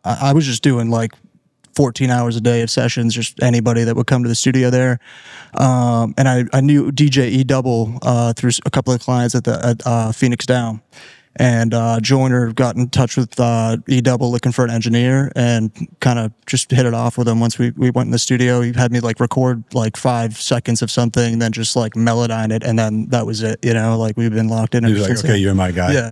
I was just doing like 14 hours a day of sessions, just anybody that would come to the studio there. And I knew DJ E Double through a couple of clients at Phoenix Down. And Joyner got in touch with E Double looking for an engineer, and kind of just hit it off with him. Once we went in the studio, he had me like record like 5 seconds of something, and then just like Melodyne it, and then that was it. You know, like we've been locked in. He was like, "Okay, you're my guy." Yeah.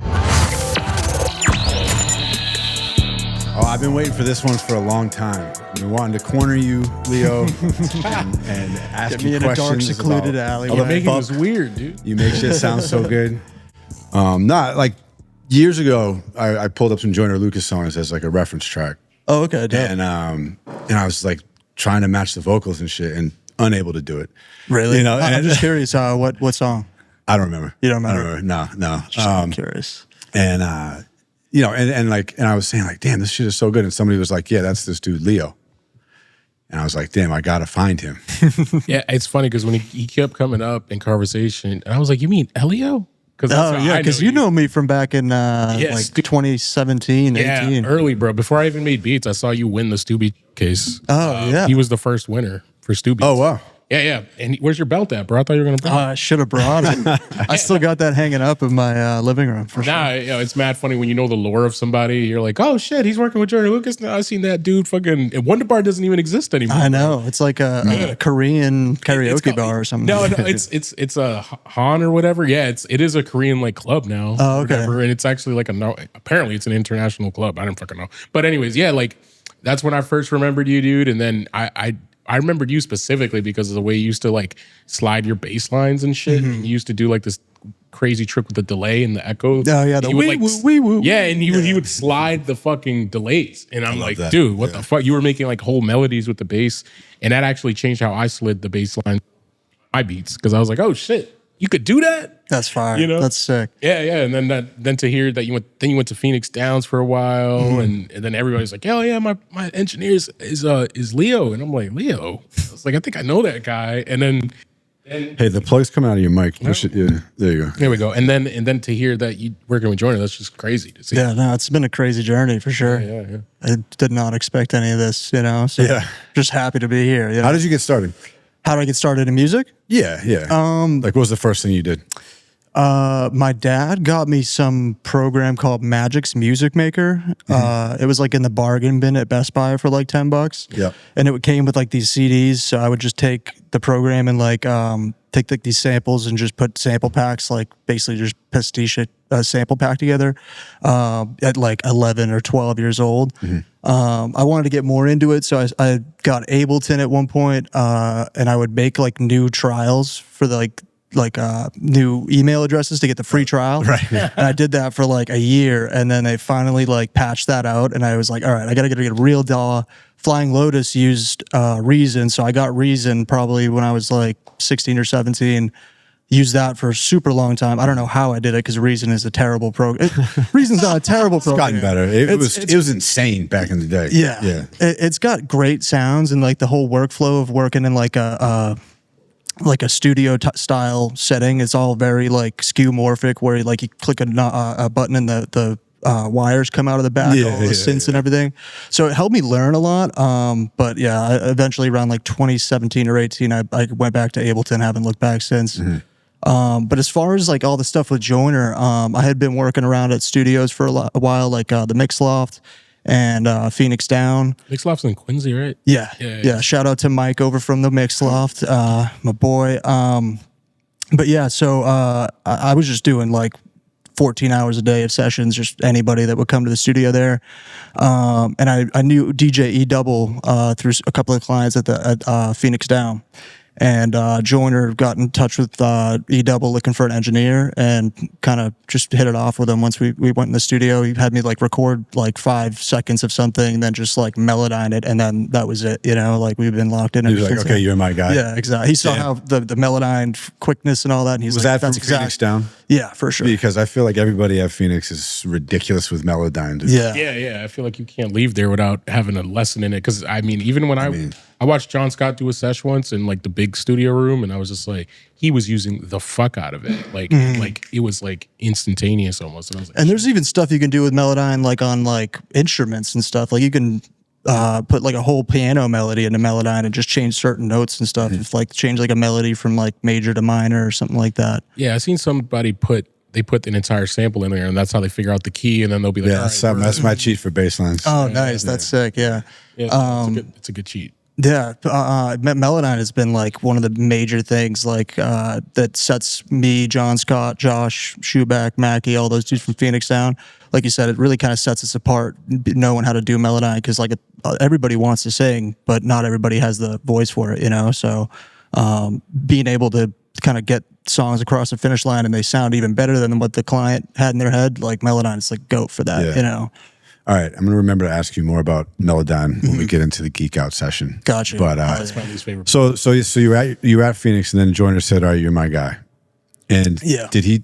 Oh, I've been waiting for this one for a long time. I've been wanting to corner you, Leo, and ask Get you me in a dark, questions secluded about alleyway. The making was weird, dude. You make shit sound so good. Not like years ago, I pulled up some Joyner Lucas songs as like a reference track. Oh, okay. Dope. And I was like trying to match the vocals and shit, and unable to do it. Really? You know, I'm just curious. What song? I don't remember. You don't remember? I don't remember. No. Just curious. And you know, and I was saying like, damn, this shit is so good. And somebody was like, yeah, that's this dude Leo. And I was like, damn, I gotta find him. Yeah, it's funny because when he kept coming up in conversation, and I was like, you mean Elio? Because you know me from back in like 2017, 18. Early, bro. Before I even made beats, I saw you win the Stubby case. Oh, yeah. He was the first winner for Stubby. Oh, wow. Yeah. And where's your belt at, bro? I thought you were going to bring it. I should have brought it. I still got that hanging up in my living room for sure. Nah, you know, it's mad funny when you know the lore of somebody. You're like, oh, shit, he's working with Joyner Lucas. Now I've seen that dude fucking... Wonder Bar doesn't even exist anymore. I know. It's like a Korean karaoke bar or something. No, it's a Han or whatever. Yeah, it is a Korean like club now. Oh, okay. Whatever, and it's actually like apparently it's an international club. I don't fucking know. But anyways, yeah, like that's when I first remembered you, dude. And then I remembered you specifically because of the way you used to like slide your bass lines and shit. You used to do like this crazy trick with the delay and the echo. Oh yeah, the wee woo, wee woo. Yeah, and he would slide the fucking delays. And I'm like, that. dude, what the fuck? You were making like whole melodies with the bass. And that actually changed how I slid the bass line my beats. Because I was like, oh shit, you could do that? That's fire. You know? That's sick. Yeah. And then to hear that you went to Phoenix Downs for a while, and then everybody's like, hell yeah, my engineer is Leo, and I'm like, Leo. I was like, I think I know that guy. And then Hey, the plug's coming out of your mic. Push it. Yeah, there you go. there we go. And then to hear that you working with Joyner, that's just crazy to see. Yeah, no, it's been a crazy journey for sure. Yeah. I did not expect any of this, you know. So Yeah. just happy to be here. You know? How did you get started? How did I get started in music? Yeah. Like, what was the first thing you did? My dad got me some program called Magic's Music Maker. It was like in the bargain bin at Best Buy for like $10. Yep. And it came with like these CDs. So I would just take the program and like take like these samples and just put sample packs, like basically just pastiche a sample pack together at like 11 or 12 years old. I wanted to get more into it. So I got Ableton at one point, and I would make like new trials for the new email addresses to get the free trial. Right. And I did that for like a year, and then they finally like patched that out, and I was like, all right, I gotta get a real DAW. Flying Lotus used Reason, so I got Reason probably when I was like 16 or 17. Used that for a super long time. I don't know how I did it because Reason is a terrible program. Reason's not a terrible program. It's gotten better. It was insane back in the day. Yeah. It's got great sounds, and like the whole workflow of working in like a studio style setting. It's all very like skeuomorphic, where like you click a button and the wires come out of the back, all the synths and everything. So it helped me learn a lot. But yeah, eventually around like 2017 or 18, I went back to Ableton. Haven't looked back since. But as far as like all the stuff with Joyner, I had been working around at studios for a while, like the Mix Loft and Phoenix Down. Mix Loft's in Quincy, right? Yeah. Shout out to Mike over from the Mix Loft, my boy. But yeah, so I was just doing like 14 hours a day of sessions, just anybody that would come to the studio there. And I knew DJ E Double through a couple of clients at Phoenix Down. And Joyner got in touch with E Double looking for an engineer, and kind of just hit it off with him. Once we went in the studio, he had me like record like 5 seconds of something, and then just like Melodyne it, and then that was it. You know, like we've been locked in. He was like, okay, you're my guy. Yeah, exactly. He saw how the Melodyne quickness and all that, and he's was like, that that's from Phoenix Down? Yeah, for sure. Because I feel like everybody at Phoenix is ridiculous with Melodyne. Dude. Yeah. I feel like you can't leave there without having a lesson in it. Because I mean, even when I watched John Scott do a sesh once in like the big studio room, and I was just like, he was using the fuck out of it. Like it was like instantaneous almost. And I was like, and there's even stuff you can do with Melodyne, like on like instruments and stuff. Like you can put like a whole piano melody into Melodyne and just change certain notes and stuff. If like change like a melody from like major to minor or something like that. yeah, I seen somebody put an entire sample in there, and that's how they figure out the key, and then they'll be like, Yeah, that's my cheat for bass lines. Oh, nice. That's sick. Yeah. it's a good cheat. Yeah, Melodyne has been like one of the major things like that sets me, John Scott, Josh, Schuback, Mackie, all those dudes from Phoenix down. Like you said, it really kind of sets us apart, knowing how to do Melodyne, because like everybody wants to sing, but not everybody has the voice for it, you know. So being able to kind of get songs across the finish line and they sound even better than what the client had in their head, like Melodyne is like GOAT for that, you know. All right, I'm going to remember to ask you more about Melodyne when we get into the Geek Out session. Gotcha. But That's my least favorite. so you were at Phoenix, and then Joyner said, "All right, you're my guy." And did he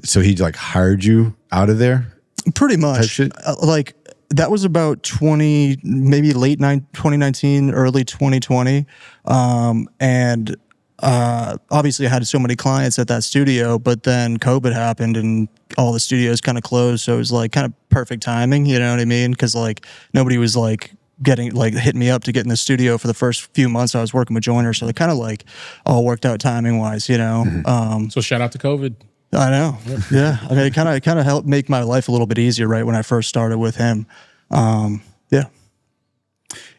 so he like hired you out of there? Pretty much. Like that was about 2019, early 2020, and obviously I had so many clients at that studio, but then COVID happened and all the studios kind of closed. So it was like kind of perfect timing, you know what I mean? Because like nobody was like hitting me up to get in the studio for the first few months I was working with Joyner. So it kind of like all worked out timing wise, you know? So shout out to COVID. I know. Yeah. I mean, it kind of helped make my life a little bit easier right when I first started with him. Yeah.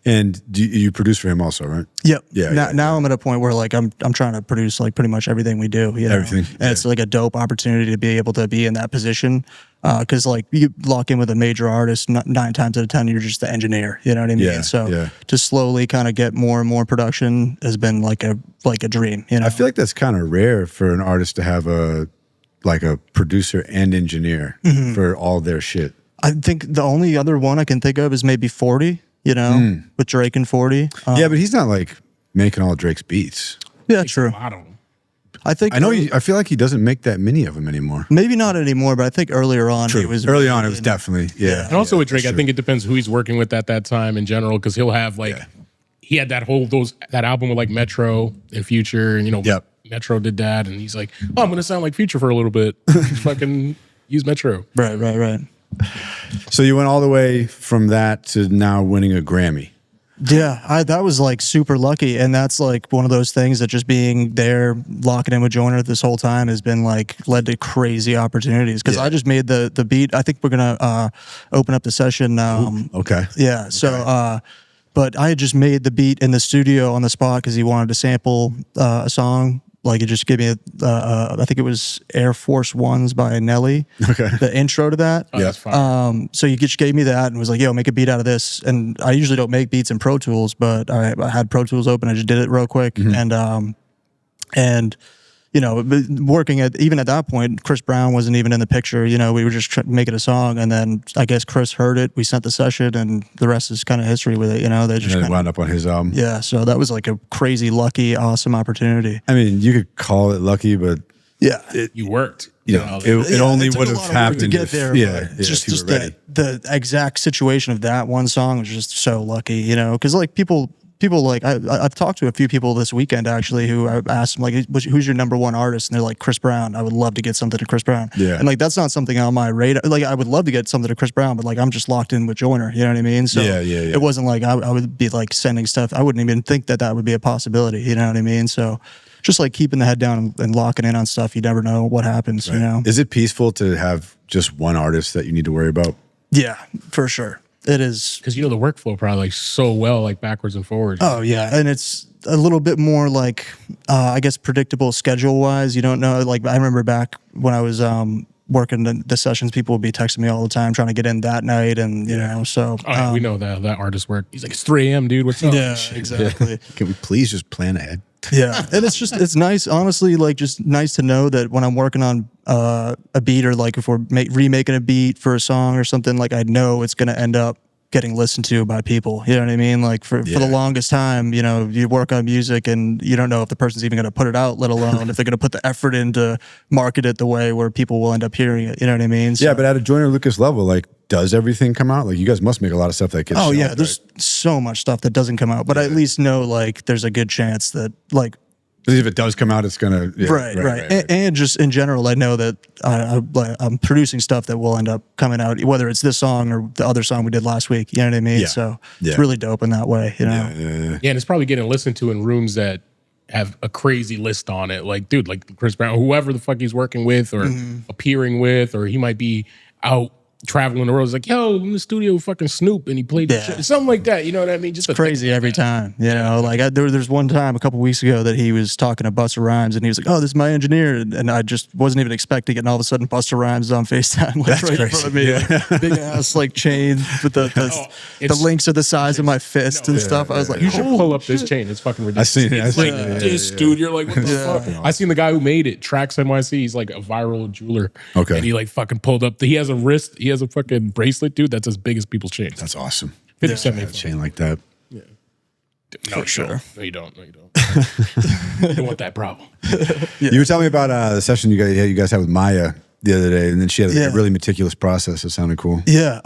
And you produce for him also, right? Yep. Yeah. Now I'm at a point where like I'm trying to produce like pretty much everything we do. You know? Everything. And it's like a dope opportunity to be able to be in that position. Because like you lock in with a major artist, 9 times out of 10 you're just the engineer. You know what I mean? Yeah, So to slowly kind of get more and more production has been like a dream. You know? I feel like that's kind of rare for an artist to have a producer and engineer for all their shit. I think the only other one I can think of is maybe 40. You know, with Drake and 40. Yeah, but he's not like making all Drake's beats. Yeah, true. A lot of them. I think I feel like he doesn't make that many of them anymore. maybe not anymore, but I think earlier on True. it was Early on, it was definitely And also with Drake, I think it depends who he's working with at that time in general, because he'll have like he had that album with like Metro and Future, and you know, Metro did that, and he's like, oh, I'm gonna sound like Future for a little bit. Fucking use Metro. Right. So you went all the way from that to now winning a Grammy. Yeah, that was like super lucky, and that's like one of those things that just being there, locking in with Joyner this whole time has been like led to crazy opportunities. Because I just made the beat. I think we're gonna open up the session. Okay. Yeah. So, but I had just made the beat in the studio on the spot because he wanted to sample a song. Like, it just gave me I think it was Air Force Ones by Nelly. Okay. The intro to that. Oh, that's fine. So you just gave me that and was like, yo, make a beat out of this. And I usually don't make beats in Pro Tools, but I had Pro Tools open. I just did it real quick. And you know, working even at that point, Chris Brown wasn't even in the picture. You know, we were just making a song, and then I guess Chris heard it. We sent the session, and the rest is kind of history with it. You know, they just wound up on his album. Yeah, so that was like a crazy, lucky, awesome opportunity. I mean, you could call it lucky, but yeah, you worked. It only would have happened to get there. Just the exact situation of that one song was just so lucky. You know, because like people like I've talked to a few people this weekend actually who I asked them like, who's your number one artist, and they're like, Chris Brown. I would love to get something to Chris Brown. Yeah, and like that's not something on my radar. Like I would love to get something to Chris Brown, but like I'm just locked in with Joyner. You know what I mean? So it wasn't like I would be like sending stuff. I wouldn't even think that would be a possibility. You know what I mean? So just like keeping the head down and locking in on stuff. You never know what happens. Right. You know? Is it peaceful to have just one artist that you need to worry about? Yeah, for sure. It is, because you know the workflow probably like so well, like backwards and forwards. Oh yeah, and it's a little bit more like I guess predictable schedule wise. You don't know. Like I remember back when I was working the sessions, people would be texting me all the time trying to get in that night, and you know. So we know that artist work. He's like, it's 3 a.m., dude. What's up? Yeah, exactly. Can we please just plan ahead? Yeah, and it's nice, honestly, like just nice to know that when I'm working on a beat, or like if we're remaking a beat for a song or something, like I know it's gonna end up getting listened to by people. You know what I mean? Like for the longest time, you know, you work on music and you don't know if the person's even going to put it out, let alone if they're going to put the effort in to market it the way where people will end up hearing it. You know what I mean? So, Yeah, but at a Joyner Lucas level, like, does everything come out? Like, you guys must make a lot of stuff that gets. oh yeah, shelved, there's so much stuff that doesn't come out, but I at least know like there's a good chance that like. Because if it does come out, it's gonna Right. And just in general, I know that I'm producing stuff that will end up coming out, whether it's this song or the other song we did last week. You know what I mean? Yeah. So Yeah. it's really dope in that way. You know? Yeah, and it's probably getting listened to in rooms that have a crazy list on it. Like, dude, like Chris Brown, whoever the fuck he's working with or appearing with, or he might be out traveling the road. It's like, yo, I'm in the studio with fucking Snoop, and he played the shit. Something like that. You know what I mean? Just Crazy every time. You know, like there's one time a couple weeks ago that he was talking to Busta Rhymes, and he was like, "Oh, this is my engineer," and I just wasn't even expecting it, and all of a sudden Busta Rhymes is on FaceTime, like That's right in crazy. front of me, like, big ass like chain with the links are the size of my fist and stuff. I was like, you should pull up this chain. It's fucking ridiculous. I seen it. It's like this, dude. You're like, what the fuck? I seen the guy who made it, Tracks NYC. He's like a viral jeweler. Okay. And he like fucking pulled up. He has a wrist. He has a fucking bracelet, dude. That's as big as people's chains. That's awesome. 57 A chain like that. No, sure. No, you don't. You don't want that problem. You were telling me about the session you guys had with Maya the other day, and then she had a really meticulous process. It sounded cool. Yeah.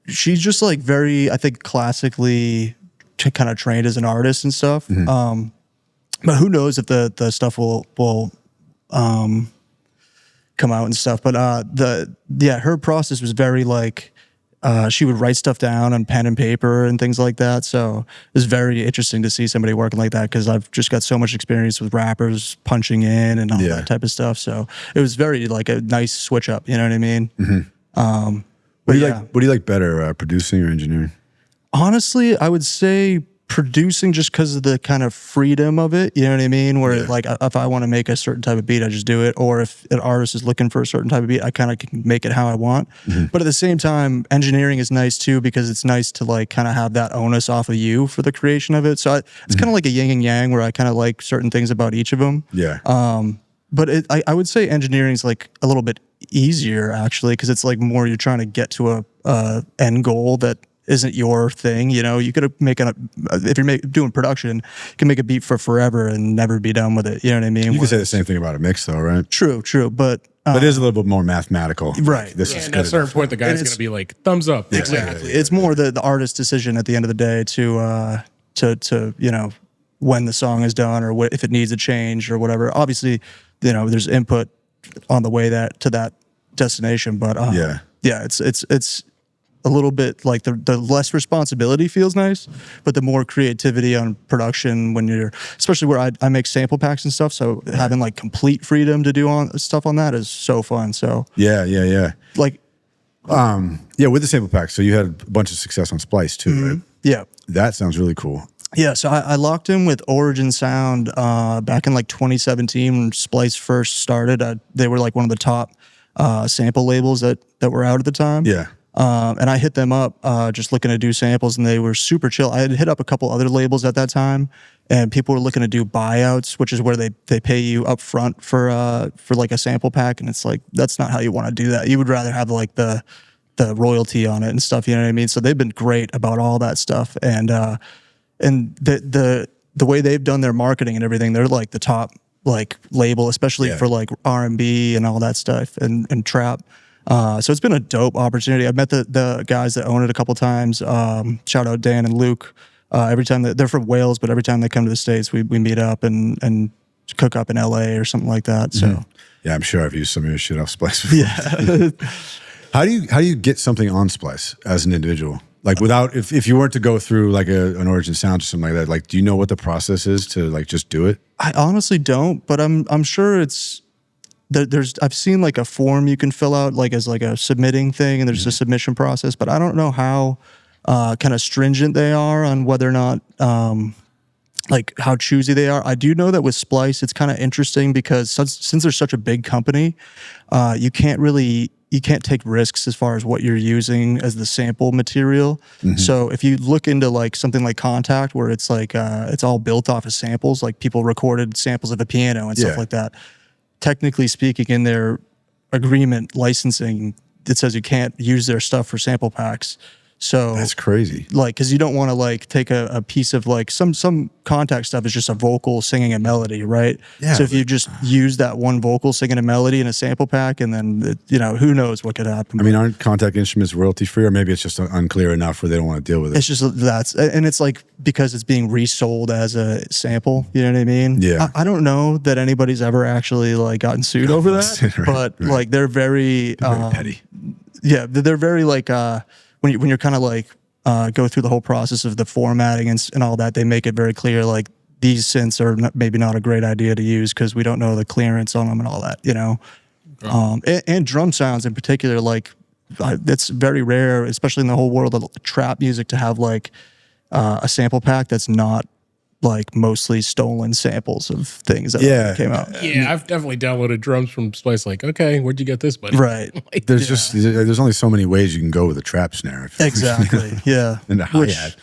She's just like very, I think, classically kind of trained as an artist and stuff. But who knows if the stuff will come out and stuff. But her process was very like she would write stuff down on pen and paper and things like that. So it was very interesting to see somebody working like that, because I've just got so much experience with rappers punching in and all that type of stuff. So it was very like a nice switch up. You know what I mean? What do you like better, producing or engineering? Honestly, I would say producing, just because of the kind of freedom of it. You know what I mean? Where like if I want to make a certain type of beat, I just do it. Or if an artist is looking for a certain type of beat, I kind of can make it how I want. But at the same time, engineering is nice too, because it's nice to like kind of have that onus off of you for the creation of it. So it's kind of like a yin and yang, where I kind of like certain things about each of them. Yeah. But I would say engineering is like a little bit easier actually, because it's like more you're trying to get to a end goal that isn't your thing. You know, you could make if you're doing production, you can make a beat for forever and never be done with it. You know what I mean? You can say the same thing about a mix, though, right? True, but it is a little bit more mathematical. Right. Like, this is And good at a certain enough. point, the guy's going to be like, thumbs up. exactly. It's more the artist's decision at the end of the day to you know, when the song is done, or if it needs a change or whatever. Obviously, you know, there's input on the way to that destination, but it's a little bit like the less responsibility feels nice, but the more creativity on production when you're, especially where I make sample packs and stuff. So having like complete freedom to do stuff on that is so fun. So Yeah. like, With the sample pack. So you had a bunch of success on Splice too, right? yeah. That sounds really cool. Yeah, so I locked in with Origin Sound back in like 2017 when Splice first started. They were like one of the top sample labels that were out at the time. Yeah. And I hit them up just looking to do samples, and they were super chill. I had hit up a couple other labels at that time, and people were looking to do buyouts, which is where they pay you up front for like a sample pack, and it's like that's not how you want to do that. You would rather have like the royalty on it and stuff. You know what I mean? So they've been great about all that stuff, and the way they've done their marketing and everything, they're like the top like label, especially for like R&B and all that stuff and trap. So it's been a dope opportunity. I've met the guys that own it a couple times. Shout out Dan and Luke. Every time they're from Wales, but every time they come to the States, we meet up and cook up in LA or something like that. So Yeah, I'm sure I've used some of your shit off Splice before. yeah. How do you get something on Splice as an individual? Like without, if you weren't to go through like an Origin Sound or something like that, like do you know what the process is to like just do it? I honestly don't, but I'm sure it's I've seen like a form you can fill out like as like a submitting thing, and there's a submission process, but I don't know how kind of stringent they are on whether or not like how choosy they are. I do know that with Splice, it's kind of interesting because since they're such a big company, you can't take risks as far as what you're using as the sample material. So if you look into like something like Contact, where it's like it's all built off of samples, like people recorded samples of a piano and stuff like that. Technically speaking, in their agreement licensing, it says you can't use their stuff for sample packs. So That's crazy. like, because you don't want to like take a piece of like some contact stuff is just a vocal singing a melody, right? Yeah, So if you just use that one vocal singing a melody in a sample pack, and then who knows what could happen. I mean, aren't contact instruments royalty free, or maybe it's just unclear enough where they don't want to deal with it? It's just and it's like because it's being resold as a sample. You know what I mean? Yeah. I don't know that anybody's ever actually like gotten sued over that, Right, but right. like they're very petty. yeah, they're very like when you're kind of like go through the whole process of the formatting and all that, they make it very clear like these synths are maybe not a great idea to use because we don't know the clearance on them and all that, and drum sounds in particular, like it's very rare, especially in the whole world of trap music, to have like a sample pack that's not like mostly stolen samples of things that Yeah. came out. Yeah, I've definitely downloaded drums from Splice. Like, okay, where'd you get this, buddy? Right. Like, There's only so many ways you can go with a trap snare. Exactly. Yeah. And a hi-hat.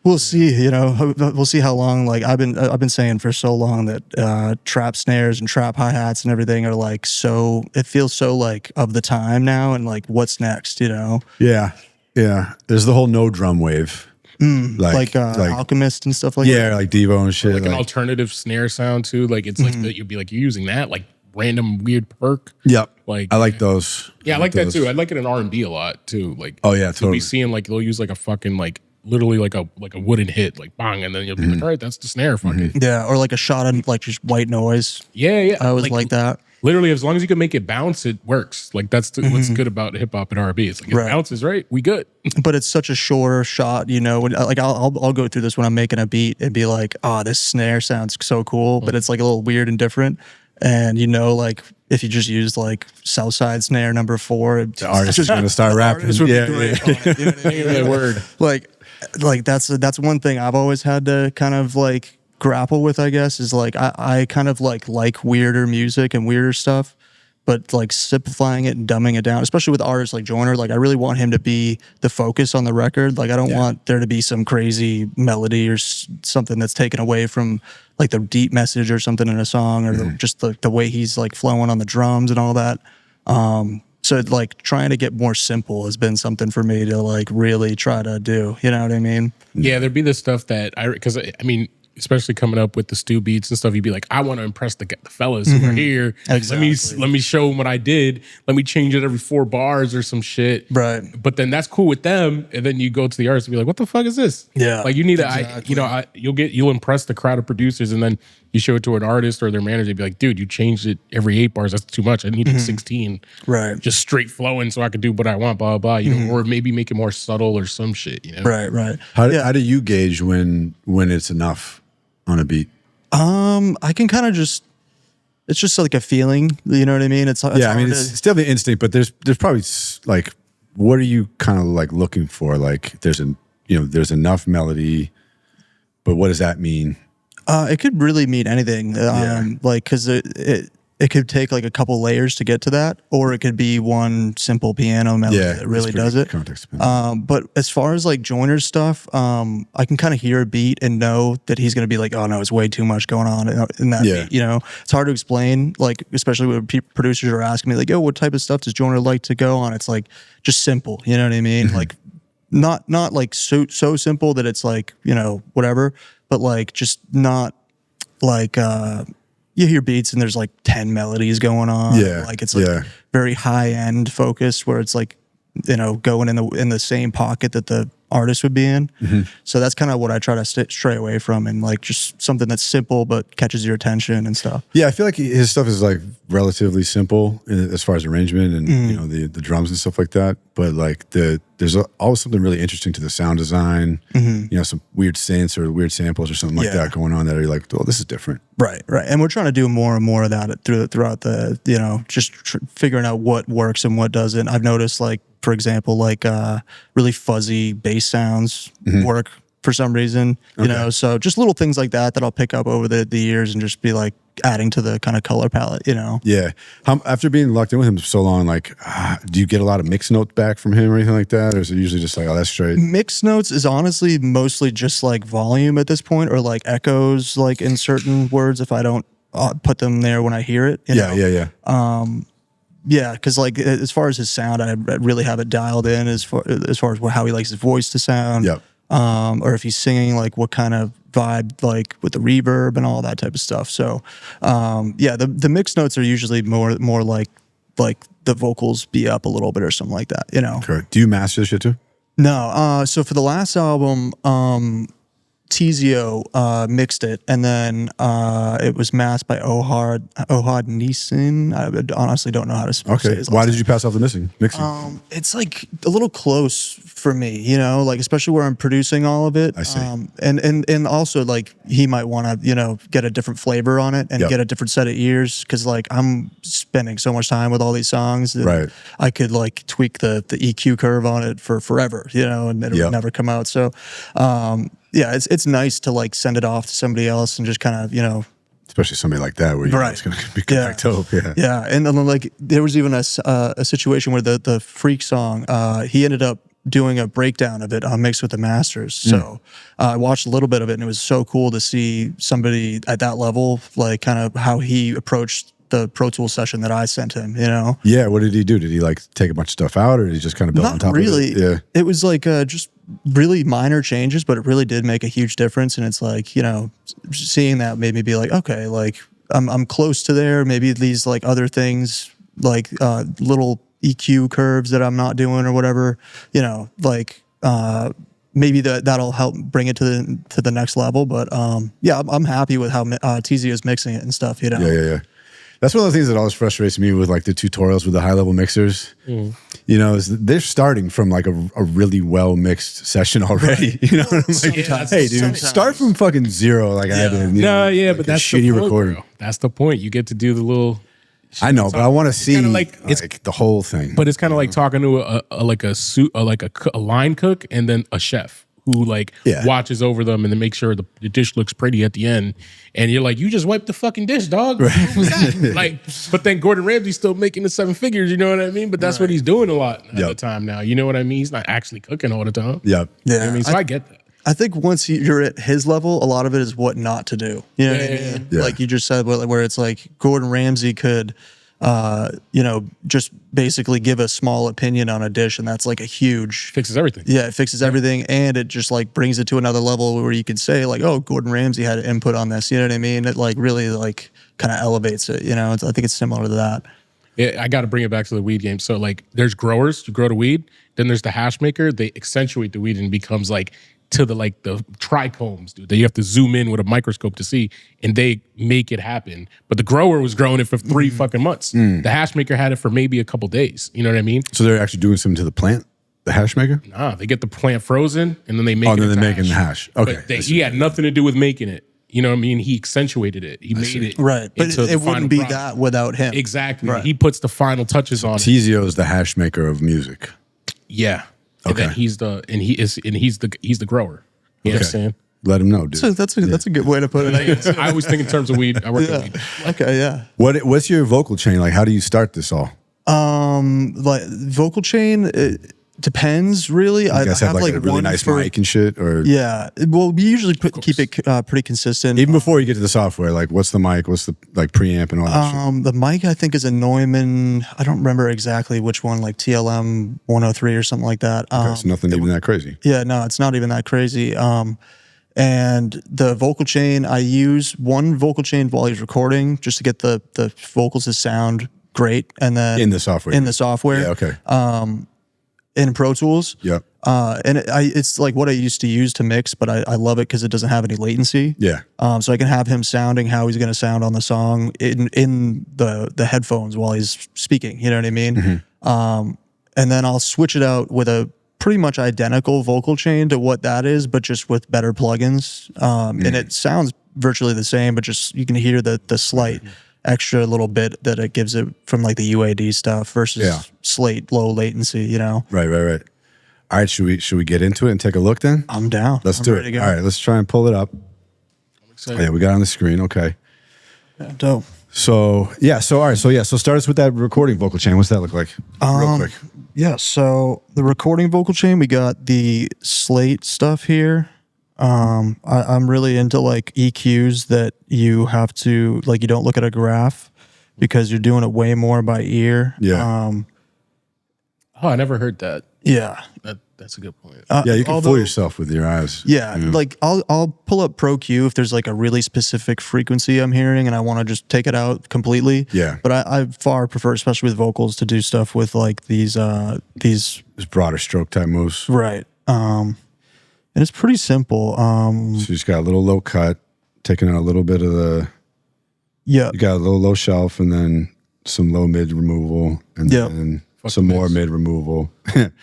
We'll see. We'll see how long. Like I've been saying for so long that trap snares and trap hi hats and everything are like so. It feels so like of the time now, and like what's next? Yeah. Yeah. There's the whole no drum wave. Like Alchemist and stuff like that. Yeah, like Devo and shit. like an alternative snare sound too. Like it's like that you'd be like, you're using that like random weird perk. Yep. Like I like those. Yeah, I like that those. too. I like it in R&B a lot too. Like Oh, yeah, you'll totally. be seeing like they'll use like a fucking like literally like a wooden hit like bang, and then you'll be like, all right, that's the snare. Fucking Yeah, or like a shot of like just white noise. yeah. I always like that. Literally, as long as you can make it bounce, it works. Like that's what's good about hip hop and R&B. It's like it Right. bounces, right? We good. But it's such a shorter shot, when like I'll go through this when I'm making a beat and be like, oh, this snare sounds so cool, but it's like a little weird and different. And like if you just use like Southside snare number 4, The artist is going to start rapping. artist would be Yeah, great yeah. on it, you know what I mean? Yeah, word. Like that's one thing I've always had to kind of like grapple with, I guess, is like I kind of like weirder music and weirder stuff, but like simplifying it and dumbing it down, especially with artists like Joyner. Like I really want him to be the focus on the record. Like I don't want there to be some crazy melody or something that's taken away from like the deep message or something in a song, or just the way he's like flowing on the drums and all that. So like trying to get more simple has been something for me to like really try to do. You know what I mean? Yeah, there'd be the stuff that because I mean, especially coming up with the stew beats and stuff, you'd be like, I want to impress the fellas who are here. Exactly. Let me show them what I did. Let me change it every 4 bars or some shit. Right. But then that's cool with them, and then you go to the artist and be like, what the fuck is this? Yeah, like you need exactly. you'll impress the crowd of producers, and then you show it to an artist or their manager. They'd be like, dude, you changed it every 8 bars. That's too much. I needed 16. Right. Just straight flowing so I could do what I want. Blah blah. Or maybe make it more subtle or some shit. Right. How do you gauge when it's enough on a beat? I can kind of it's just like a feeling, you know what I mean? It's I mean, hard it's definitely instinct, but there's probably like, what are you kind of like looking for? Like there's enough melody, but what does that mean? it could really mean anything. Like, cause it could take like a couple layers to get to that, or it could be one simple piano melody that really does it. Context dependent. But as far as like Joyner's stuff, I can kind of hear a beat and know that he's going to be like, oh no, it's way too much going on in that beat. It's hard to explain, like, especially when producers are asking me like, oh, what type of stuff does Joyner like to go on? It's like just simple, you know what I mean? Like not like so simple that it's like, whatever, but like just not like you hear beats and there's like 10 melodies going on. Like it's like very high end focused where it's like, going in the same pocket that the artist would be in. So that's kind of what I try to stray away from, and like just something that's simple but catches your attention and stuff. Yeah, I feel like his stuff is like relatively simple as far as arrangement and the drums and stuff like that. But like there's always something really interesting to the sound design. Some weird synths or weird samples or something like that going on that are like, oh, this is different. Right. And we're trying to do more and more of that throughout the just figuring out what works and what doesn't. I've noticed, like, for example, like really fuzzy bass sounds work for some reason, so just little things like that I'll pick up over the years and just be like adding to the kind of color palette, Yeah. After being locked in with him so long, like, do you get a lot of mix notes back from him or anything like that? Or is it usually just like, oh, that's straight? Mix notes is honestly mostly just like volume at this point, or like echoes, like in certain words if I don't put them there when I hear it. Yeah. Yeah, because like as far as his sound, I really have it dialed in as far as how he likes his voice to sound. Yep. Or if he's singing, like what kind of vibe, like with the reverb and all that type of stuff. So, yeah, the mix notes are usually more like the vocals be up a little bit or something like that. You know. Correct. Do you master this shit too? No. So for the last album, Tizio mixed it, and then it was mastered by Ohad Neeson. I honestly don't know how to say Okay. his Why last did name. you pass off the mixing? It's like a little close for me, you know, like especially where I'm producing all of it. I see. And also like he might want to, you know, get a different flavor on it and Yep. get a different set of ears because like I'm spending so much time with all these songs that Right. I could like tweak the EQ curve on it for forever, you know, and it Yep. would never come out. So, yeah, it's nice to like send it off to somebody else and just kind of, you know. Especially somebody like that where you know Right. it's going to be Yeah. like dope. Yeah. Yeah, and then like there was even a situation where the Freak song, he ended up doing a breakdown of it mixed with the masters. So I watched a little bit of it, and it was so cool to see somebody at that level, like kind of how he approached the Pro Tools session that I sent him. You know, Yeah. What did he do? Did he like take a bunch of stuff out, or did he just kind of build on not top really. of it? Yeah. It was like just really minor changes, but it really did make a huge difference. And it's like, you know, seeing that made me be like, okay, like I'm close to there. Maybe these like other things, like little EQ curves that I'm not doing or whatever, you know, like maybe that'll help bring it to the next level. But yeah, I'm happy with how TZ is mixing it and stuff, you know. Yeah. That's one of the things that always frustrates me with like the tutorials with the high level mixers. You know, is that they're starting from like a really well mixed session already. You know, what I'm like, Sometimes. hey, dude, Sometimes. start from fucking zero. Like I did. You know, like but a that's shitty the point, recording. bro. That's the point. You get to do the little. I know, but I want to see kinda like like- the whole thing. But it's kind of like talking to a line cook and then a chef who like Yeah. watches over them and then makes sure the dish looks pretty at the end. And you're like, you just wiped the fucking dish, dog. What was that? Like, but then Gordon Ramsay's still making the 7 figures. You know what I mean? But that's what he's doing a lot at the Yep. time now. You know what I mean? He's not actually cooking all the time. Yep. You know what I mean? So I get that. I think once you're at his level, a lot of it is what not to do. You know what I Yeah, mean? yeah. Like you just said, where it's like Gordon Ramsay could, you know, just basically give a small opinion on a dish, and that's like a huge. Fixes everything. Yeah, it fixes everything, and it just like brings it to another level where you can say like, "Oh, Gordon Ramsay had input on this." You know what I mean? It like really like kind of elevates it. You know, I think it's similar to that. Yeah, I got to bring it back to the weed game. So like, there's growers, you grow the weed. Then there's the hash maker. They accentuate the weed and it becomes like to the trichomes, dude. That you have to zoom in with a microscope to see, and they make it happen. But the grower was growing it for 3 fucking months. The hash maker had it for maybe a couple days. You know what I mean? So they're actually doing something to the plant, the hash maker. Nah, they get the plant frozen and then they make Oh, it. then into they're making the hash. Okay, But he had nothing to do with making it. You know what I mean? He accentuated it. He made it Right, but into the it final wouldn't be product. that without him. Exactly. Right. He puts the final touches on it. Tizio is the hash maker of music. Yeah. And Okay. then he's the grower. You know what I'm saying? Let him know, dude. So that's a good way to put it. I always think in terms of weed. I work with weed. Okay, yeah. What's your vocal chain like? How do you start this all? Like vocal chain, it depends really. You guys have like a really one nice for- mic and shit, or Yeah, well, we usually keep it pretty consistent. even before you get to the software, like what's the mic, what's the like preamp and all that shit? The mic I think is a Neumann. I don't remember exactly which one, like TLM 103 or something like that. It's nothing even that crazy. Yeah, no, it's not even that crazy. And the vocal chain, I use one vocal chain while he's recording just to get the vocals to sound great, and then In the software. in the software. Yeah, okay. In Pro Tools. Yep. And it's like what I used to use to mix, but I love it because it doesn't have any latency. Yeah. So I can have him sounding how he's going to sound on the song in the headphones while he's speaking. You know what I mean? And then I'll switch it out with a pretty much identical vocal chain to what that is, but just with better plugins. And it sounds virtually the same, but just you can hear the slight extra little bit that it gives it from like the UAD stuff versus Slate low latency. You know? Right. All right, should we get into it and take a look then? I'm down. Let's I'm do ready it. to go. All right, let's try and pull it up. excited. Yeah, we got it on the screen. Okay. Dope. So start us with that recording vocal chain. What's that look like? Real quick. Yeah, so the recording vocal chain, we got the Slate stuff here. I'm really into like EQs that you have to, like, you don't look at a graph, because you're doing it way more by ear. Yeah. Oh, I never heard that. Yeah. That's a good point. Yeah, you can fool yourself with your eyes. Yeah, you know? like I'll pull up Pro Q if there's like a really specific frequency I'm hearing and I want to just take it out completely. Yeah. But I far prefer, especially with vocals, to do stuff with like these Just broader stroke type moves. right. And it's pretty simple. So you just got a little low cut, taking out a little bit of the. Yeah. You got a little low shelf, and then some low mid removal, and Yep. then some more mid removal.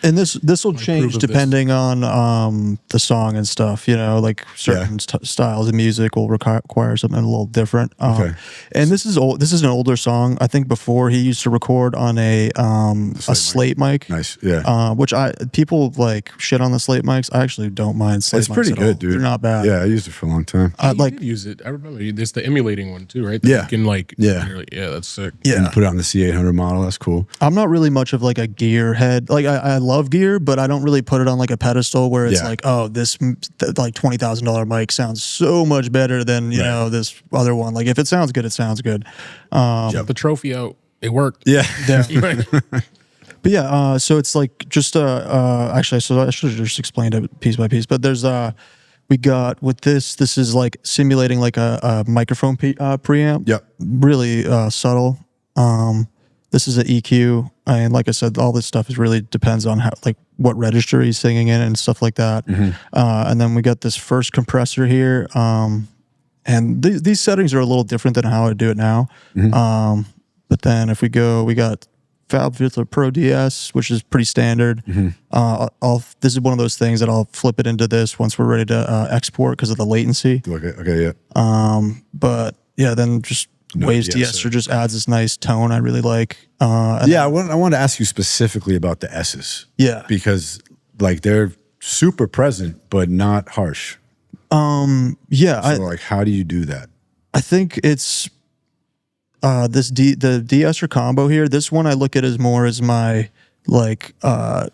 And this will change depending on the song and stuff, you know, like certain styles of music will require something a little different. Okay. And this is an older song. I think before he used to record on a slate mic. Nice, yeah. Which people like shit on the slate mics. I actually don't mind slate It's mics pretty at good, all. dude. They're not bad. Yeah, I used it for a long time. I You like did use it. I remember it's the emulating one too, right? That Yeah. you can like Yeah. yeah, that's sick. yeah. And put it on the C800 model. That's cool. I'm not really much of like a gear head. Like I love gear, but I don't really put it on like a pedestal where it's Yeah. like, oh, this like $20,000 mic sounds so much better than you know this other one. Like if it sounds good, it sounds good. Got the trophy out. It worked. Yeah. But yeah, so it's like just actually, so I should have just explained it piece by piece. But there's we got with this is like simulating like a microphone preamp. Yep. Really subtle. This is an EQ, and like I said, all this stuff is really depends on how like what register he's singing in and stuff like that. And then we got this first compressor here, and these settings are a little different than how I do it now. But then if we go, we got Valve Filter Pro DS, which is pretty standard. This is one of those things that I'll flip it into this once we're ready to export because of the latency. Okay, yeah. But yeah, then just Waves de-esser just adds this nice tone I really like. I want to ask you specifically about the S's. Yeah. Because like they're super present, but not harsh. Yeah. So like, how do you do that? I think it's the de-esser combo here. This one I look at as more as my like kind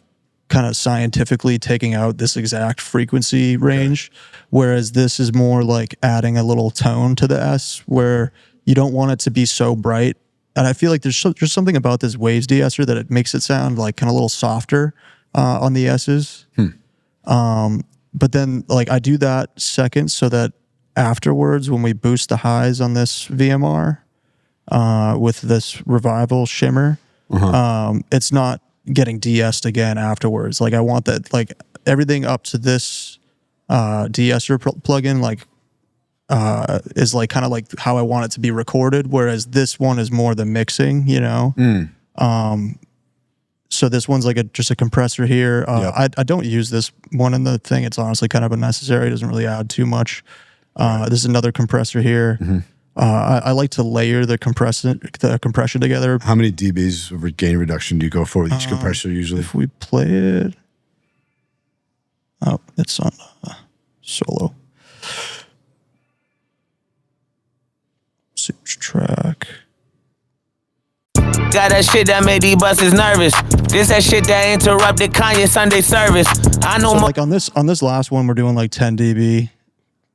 of scientifically taking out this exact frequency range, whereas this is more like adding a little tone to the S where you don't want it to be so bright. And I feel like there's something about this Waves de-esser that it makes it sound like kind of a little softer on the S's. But then like I do that second so that afterwards when we boost the highs on this VMR with this revival shimmer, it's not getting de-essed again afterwards. Like I want that, like everything up to this de-esser plugin like is like kind of like how I want it to be recorded, whereas this one is more the mixing, you know. So this one's like just a compressor here. I don't use this one in the thing. It's honestly kind of unnecessary. It doesn't really add too much. This is another compressor here. I like to layer the compression together. How many dBs of gain reduction do you go for with each compressor usually? If we play it, oh, it's on solo. Switch track. Got that shit that made these buses nervous. This that shit that interrupted Kanye Sunday service. I know So like on this last one, we're doing like 10 dB.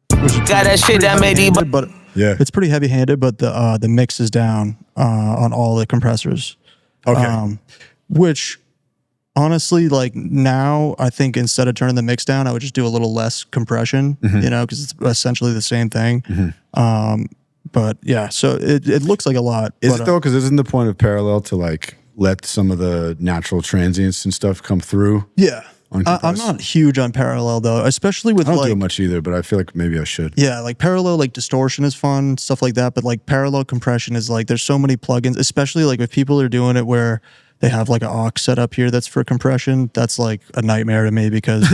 got that shit that made these But Yeah. it's pretty heavy handed, but the mix is down on all the compressors. Okay. Which honestly, like now, I think instead of turning the mix down, I would just do a little less compression, you know, because it's essentially the same thing. But yeah, so it looks like a lot. Is it though? Because isn't the point of parallel to like let some of the natural transients and stuff come through? Yeah. I'm Uncompressed? not huge on parallel though, especially with I don't like do it much either, but I feel like maybe I should. yeah, like parallel, like distortion is fun, stuff like that. But like parallel compression is like, there's so many plugins, especially like if people are doing it where they have like an aux setup here that's for compression. That's like a nightmare to me because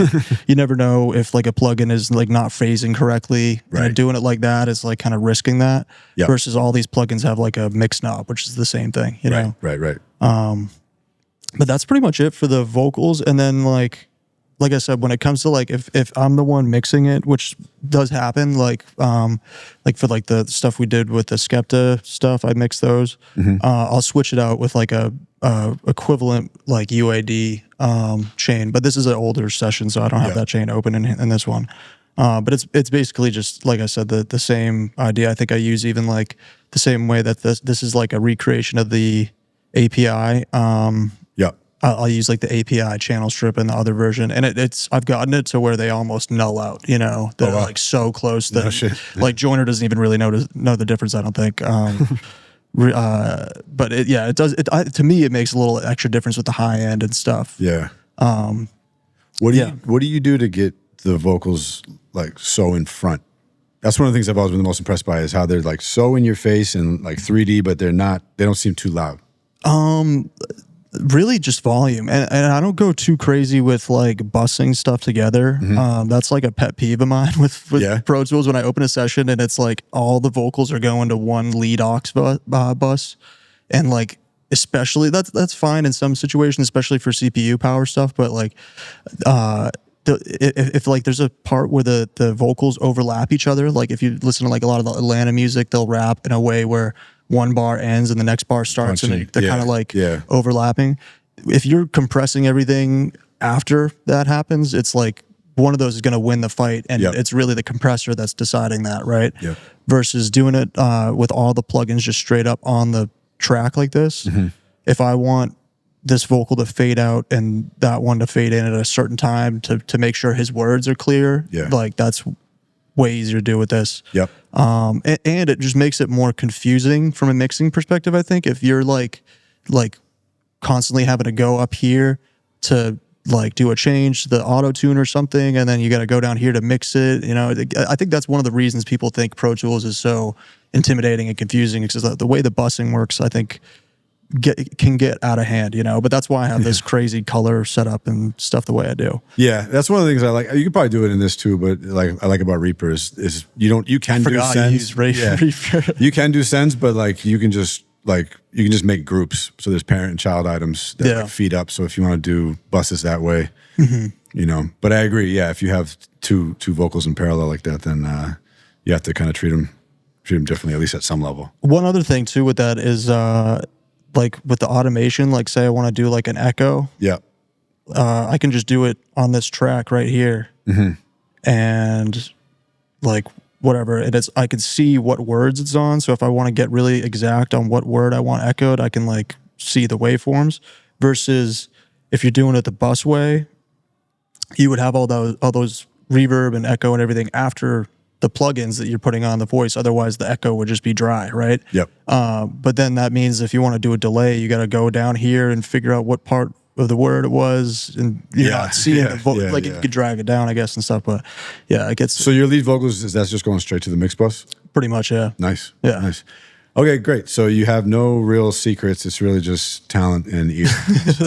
you never know if like a plugin is like not phrasing correctly. Right. And doing it like that is like kind of risking that. Yep. Versus all these plugins have like a mix knob, which is the same thing, you know? Right. But that's pretty much it for the vocals. And then like I said, when it comes to like if I'm the one mixing it, which does happen, like for like the stuff we did with the Skepta stuff, I mix those. I'll switch it out with like a equivalent like UAD chain, but this is an older session, so I don't have that chain open in this one. But it's basically just like I said, the same idea. I think I use even like the same way that this is like a recreation of the API. Yeah. I'll use like the API channel strip in the other version, and I've gotten it to where they almost null out. You know, they're like so close that like Joyner doesn't even really know the difference. I don't think. But it does. To me, it makes a little extra difference with the high end and stuff. Yeah. What do you do to get the vocals like so in front? That's one of the things I've always been the most impressed by is how they're like so in your face and like 3D, but they don't seem too loud. Really just volume. And I don't go too crazy with like bussing stuff together. That's like a pet peeve of mine with Pro Tools when I open a session and it's like all the vocals are going to one lead aux bus. And like, especially that's fine in some situations, especially for CPU power stuff. But like, if like there's a part where the vocals overlap each other, like if you listen to like a lot of the Atlanta music, they'll rap in a way where one bar ends and the next bar starts, and they're kind of like overlapping. If you're compressing everything after that happens, it's like one of those is going to win the fight, and it's really the compressor that's deciding that, right? Versus doing it with all the plugins just straight up on the track like this. If I want this vocal to fade out and that one to fade in at a certain time to make sure his words are clear, like that's way easier to do with this. And it just makes it more confusing from a mixing perspective, I think. If you're like constantly having to go up here to like do a change to the auto tune or something, and then you got to go down here to mix it, you know, I think that's one of the reasons people think Pro Tools is so intimidating and confusing, because the way the bussing works, I think can get out of hand, you know. But that's why I have this crazy color setup and stuff the way I do. Yeah, that's one of the things I like. You could probably do it in this too, but like I like about Reaper is you can do sends. Reaper. You can do sends, but like you can just make groups. So there's parent and child items that like feed up. So if you want to do buses that way, you know. But I agree. Yeah, if you have two vocals in parallel like that, then you have to kind of treat them differently, at least at some level. One other thing too with that is like with the automation, like say I want to do like an echo. I can just do it on this track right here. And like whatever, and I can see what words it's on. So if I want to get really exact on what word I want echoed, I can like see the waveforms. Versus if you're doing it the bus way, you would have all those reverb and echo and everything after the plugins that you're putting on the voice. Otherwise the echo would just be dry, right? But then that means if you want to do a delay, you got to go down here and figure out what part of the word it was, and you're not seeing the like you could drag it down, I guess, and stuff. But yeah, it gets. So your lead vocals, that's just going straight to the mix bus? Pretty much, yeah. Nice. Yeah. Nice. Okay, great. So you have no real secrets. It's really just talent and ear.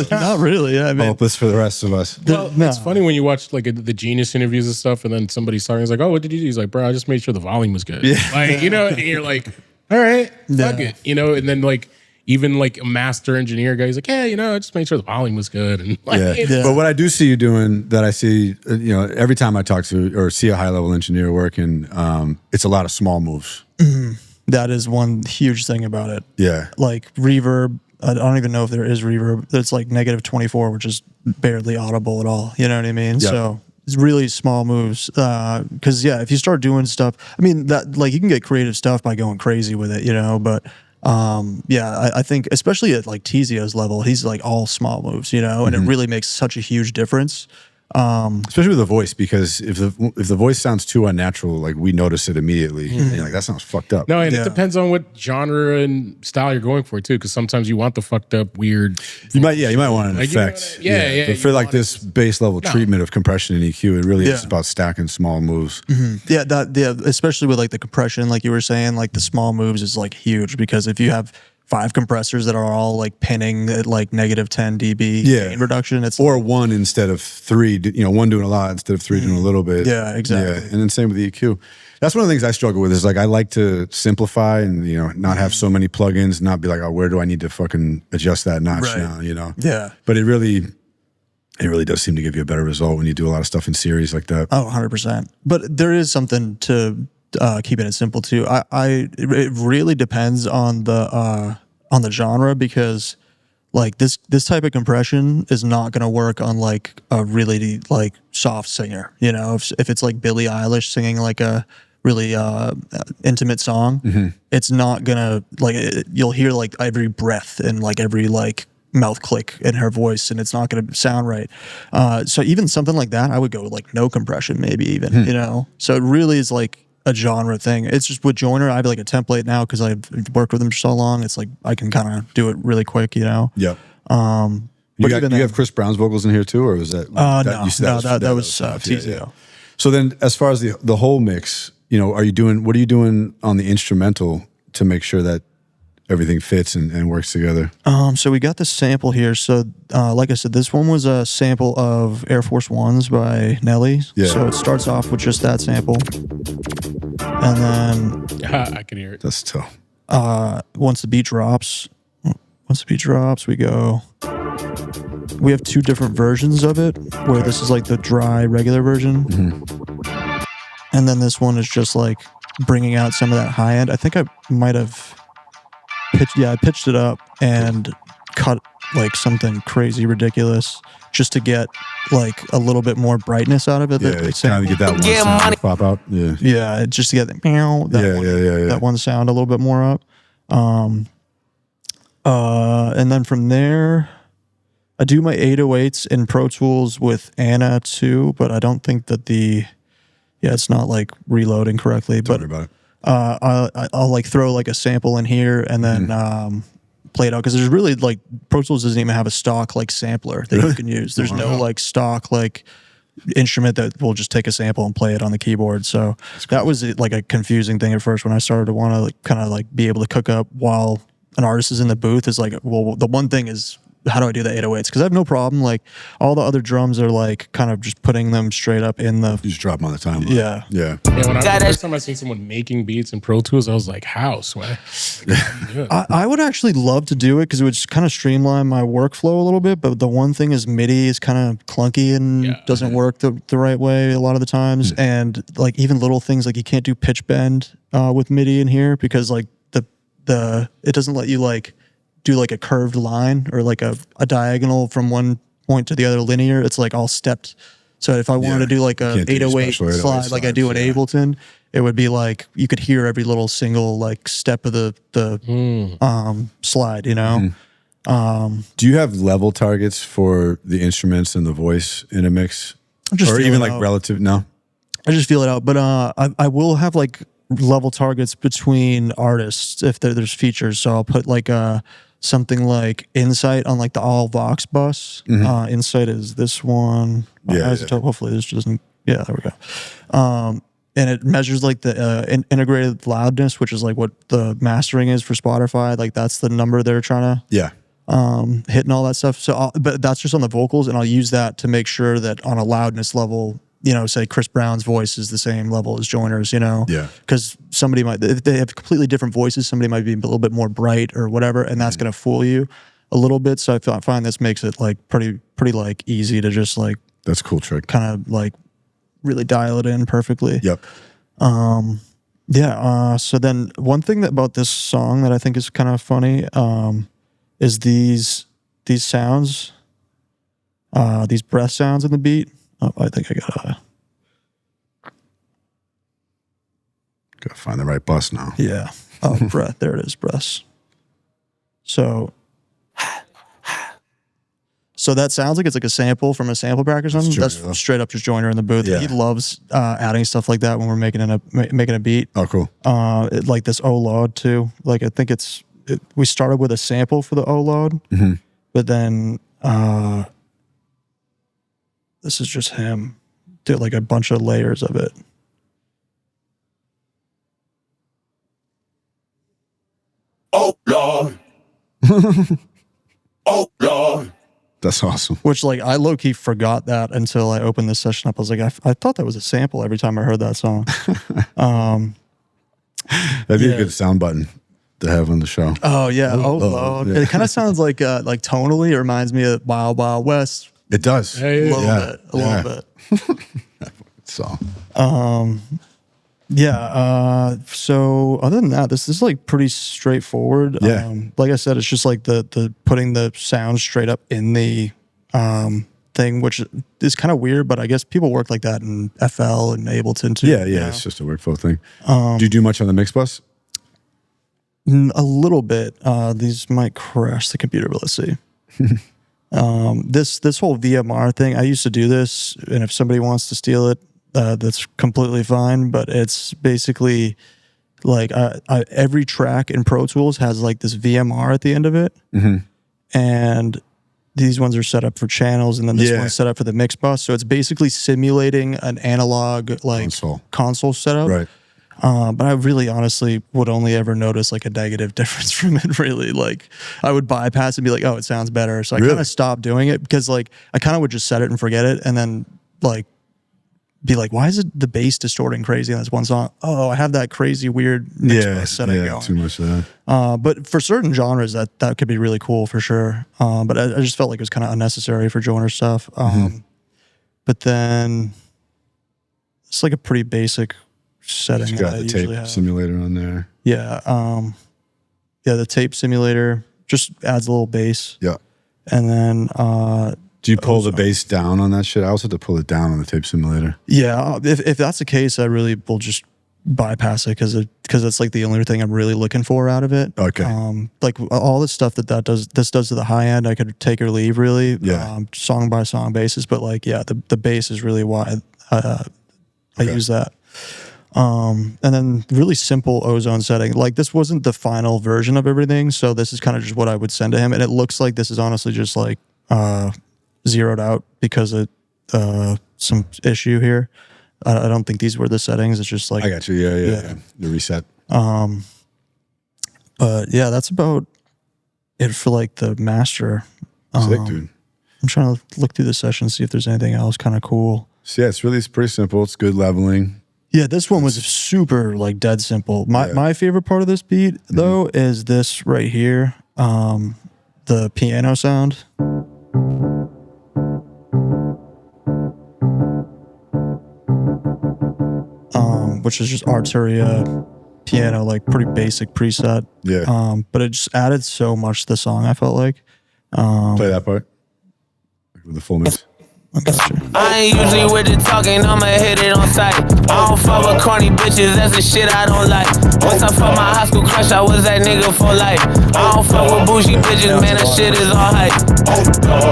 Not really. Yeah, I mean, hopeless for the rest of us. Well, it's funny when you watch like the Genius interviews and stuff, and then somebody's talking, he's like, "Oh, what did you do?" He's like, "Bro, I just made sure the volume was good." Like, you know, and you're like, "All right, fuck it," you know. And then like even like a master engineer guy, he's like, "Yeah, you know, I just made sure the volume was good." And like, But what I do see you doing, that I see, you know, every time I talk to or see a high level engineer working, it's a lot of small moves. That is one huge thing about it. Yeah. Like reverb, I don't even know if there is reverb. It's like -24, which is barely audible at all. You know what I mean? Yep. So it's really small moves. Because if you start doing stuff, I mean, that like you can get creative stuff by going crazy with it, you know. But I think especially at like Tizio's level, he's like all small moves, you know, and it really makes such a huge difference. Especially with the voice, because if the voice sounds too unnatural, like we notice it immediately. And you're like, that sounds fucked up. No, and it depends on what genre and style you're going for too. Because sometimes you want the fucked up, weird. You might want an effect. But for like this base level treatment of compression and EQ, it really is about stacking small moves. Especially with like the compression, like you were saying, like the small moves is like huge, because if you have 5 compressors that are all like pinning at like -10 dB gain reduction, it's or 1 instead of 3, you know, 1 doing a lot instead of 3 doing a little bit. Yeah, exactly. Yeah. And then same with the EQ. That's one of the things I struggle with, is like I like to simplify and, you know, not have so many plugins, not be like, oh, where do I need to fucking adjust that notch now, you know? Yeah. But it really does seem to give you a better result when you do a lot of stuff in series like that. Oh, 100%. But there is something to keeping it simple too. It really depends on the genre, because like this type of compression is not going to work on like a really like soft singer. You know, if it's like Billie Eilish singing like a really intimate song, it's not gonna like you'll hear like every breath and like every like mouth click in her voice, and it's not gonna sound right. So even something like that, I would go like no compression, maybe even, you know. So it really is like a genre thing. It's just with Joyner, I have like a template now because I've worked with them for so long. It's like I can kind of do it really quick, you know. Yep. But you have Chris Brown's vocals in here too, or was that? No, you said that was TZO. TZO. So then, as far as the whole mix, you know, what are you doing on the instrumental to make sure that everything fits and works together? So we got this sample here. So like I said, this one was a sample of Air Force Ones by Nelly. Yeah. So it starts off with just that sample. And then I can hear it. That's tough. once the beat drops, we have two different versions of it, where this is like the dry regular version. And then this one is just like bringing out some of that high end. I think I might have pitched it up and cut like something crazy ridiculous just to get like a little bit more brightness out of it. Yeah, kind of get that one sound to pop out. Yeah. Yeah, just to get that one sound a little bit more up. And then from there, I do my 808s in Pro Tools with Anna too, but I don't think that it's not like reloading correctly. Don't worry about it. I'll like throw like a sample in here and then play it out, because there's really like Pro Tools doesn't even have a stock like sampler that you can use. There's no like stock like instrument that will just take a sample and play it on the keyboard. So that was like a confusing thing at first when I started to want to like kind of like be able to cook up while an artist is in the booth. Is like, well, the one thing is, how do I do the 808s? Because I have no problem. Like all the other drums are like kind of just putting them straight up in the. You just drop them on the timeline. Yeah. Yeah. Yeah. When the first time I seen someone making beats in Pro Tools, I was like, how, Sway? I would actually love to do it because it would just kind of streamline my workflow a little bit. But the one thing is MIDI is kind of clunky and doesn't work the right way a lot of the times. And like even little things like you can't do pitch bend with MIDI in here because like it doesn't let you like do like a curved line or like a diagonal from one point to the other linear. It's like all stepped. So if I wanted to do like a 808 slide like I do in Ableton, it would be like you could hear every little single like step of the slide, you know. Do you have level targets for the instruments and the voice in a mix, or even like relative? No, I just feel it out. But I will have like level targets between artists if there's features. So I'll put like something like Insight on like the all Vox bus. Insight is this one. Hopefully this doesn't. Yeah, there we go. And it measures like the integrated loudness, which is like what the mastering is for Spotify. Like that's the number they're trying to hit and all that stuff. So, but that's just on the vocals, and I'll use that to make sure that on a loudness level, you know, say Chris Brown's voice is the same level as Joyner's, you know? Yeah. Because somebody might, if they have completely different voices, somebody might be a little bit more bright or whatever, and that's going to fool you a little bit. So I find this makes it like pretty like easy to just like. That's a cool trick. Kind of like really dial it in perfectly. Yep. So then one thing about this song that I think is kind of funny is these sounds, these breath sounds in the beat. Oh, I think I gotta find the right bus now. Yeah. Oh, breath. There it is, breaths. So that sounds like it's like a sample from a sample pack or something. That's straight up just Joyner in the booth. Yeah. He loves adding stuff like that when we're making a beat. Oh, cool. Like this O load too. Like I think we started with a sample for the O load, but then this is just him. Did like a bunch of layers of it. Oh Lord. Oh Lord. That's awesome. Which like I low-key forgot that until I opened this session up. I was like, I thought that was a sample every time I heard that song. That'd be a good sound button to have on the show. Oh yeah. Oh Lord. Yeah. It kind of sounds like tonally it reminds me of Wild Wild West. It does. A little bit. So Yeah. So other than that, this is like pretty straightforward. Yeah. Like I said, it's just like the putting the sound straight up in the thing, which is kind of weird, but I guess people work like that in FL and Ableton too. Yeah, you yeah. know? It's just a workflow thing. Do you do much on the mix bus? A little bit. These might crash the computer, but let's see. This whole VMR thing, I used to do this, and if somebody wants to steal it, that's completely fine. But it's basically like every track in Pro Tools has like this VMR at the end of it, and these ones are set up for channels, and then this one's set up for the mix bus. So it's basically simulating an analog like console setup. Right. But I really honestly would only ever notice like a negative difference from it, really. Like I would bypass and be like, oh, it sounds better. So I kind of stopped doing it because like I kind of would just set it and forget it, and then like be like, why is it the bass distorting crazy in this one song? Oh, I have that crazy weird mix bus setting going. Too much of that. But for certain genres that could be really cool for sure. But I just felt like it was kind of unnecessary for Joyner stuff. But then it's like a pretty basic setting. You got the tape simulator on there. Yeah. The tape simulator just adds a little bass. Yeah. And then do you pull the bass down on that shit? I also have to pull it down on the tape simulator. Yeah. If that's the case, I really will just bypass it because it's like the only thing I'm really looking for out of it. Okay. Like all the stuff that does to the high end, I could take or leave really. Yeah. Song by song basis, but like the bass is really why I use that. And then really simple ozone setting. Like this wasn't the final version of everything, so this is kind of just what I would send to him. And it looks like this is honestly just like zeroed out because of some issue here. I don't think these were the settings. It's just like I got you. Yeah. The reset. But yeah, that's about it for like the master. Sick, dude. I'm trying to look through the session, see if there's anything else kind of cool. So yeah, it's pretty simple. It's good leveling. Yeah, this one was super like dead simple. My favorite part of this beat though is this right here, the piano sound. Which is just Arturia piano, like pretty basic preset. Yeah. But it just added so much to the song, I felt like. Play that part with the full mix. I ain't usually with the talking, I'ma hit it on sight. I don't fuck with corny bitches, that's the shit I don't like. Once I fuck my high school crush, I was that nigga for life. I don't fuck with bougie bitches, man, that shit is all hype.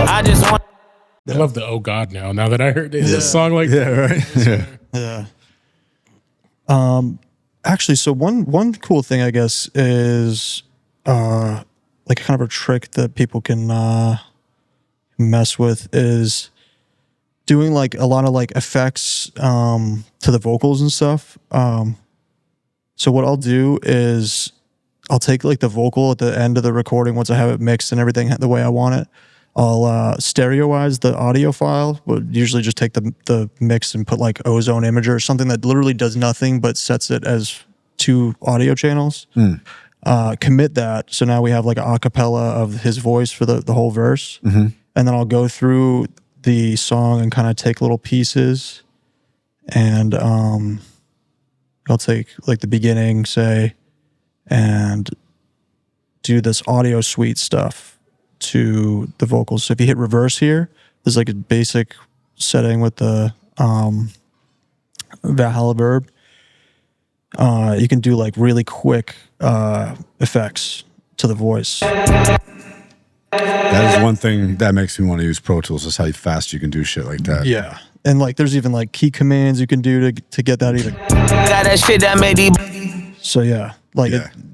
I just want. I love the "Oh God" now that I heard it. This song like Yeah. Actually, so one cool thing I guess is like kind of a trick that people can mess with is doing like a lot of like effects to the vocals and stuff. So what I'll do is I'll take like the vocal at the end of the recording once I have it mixed and everything the way I want it. I'll stereoize the audio file. Would usually just take the mix and put like Ozone Imager or something that literally does nothing but sets it as 2 audio channels. Commit that. So now we have like an acapella of his voice for the whole verse. And then I'll go through the song and kind of take little pieces. And I'll take like the beginning, say, and do this audio suite stuff to the vocals. So if you hit reverse here, there's like a basic setting with the Valhalla verb. You can do like really quick effects to the voice. That is one thing that makes me want to use Pro Tools, is how fast you can do shit like that. Yeah. And like there's even like key commands you can do to get that even. Got that shit that made So yeah, like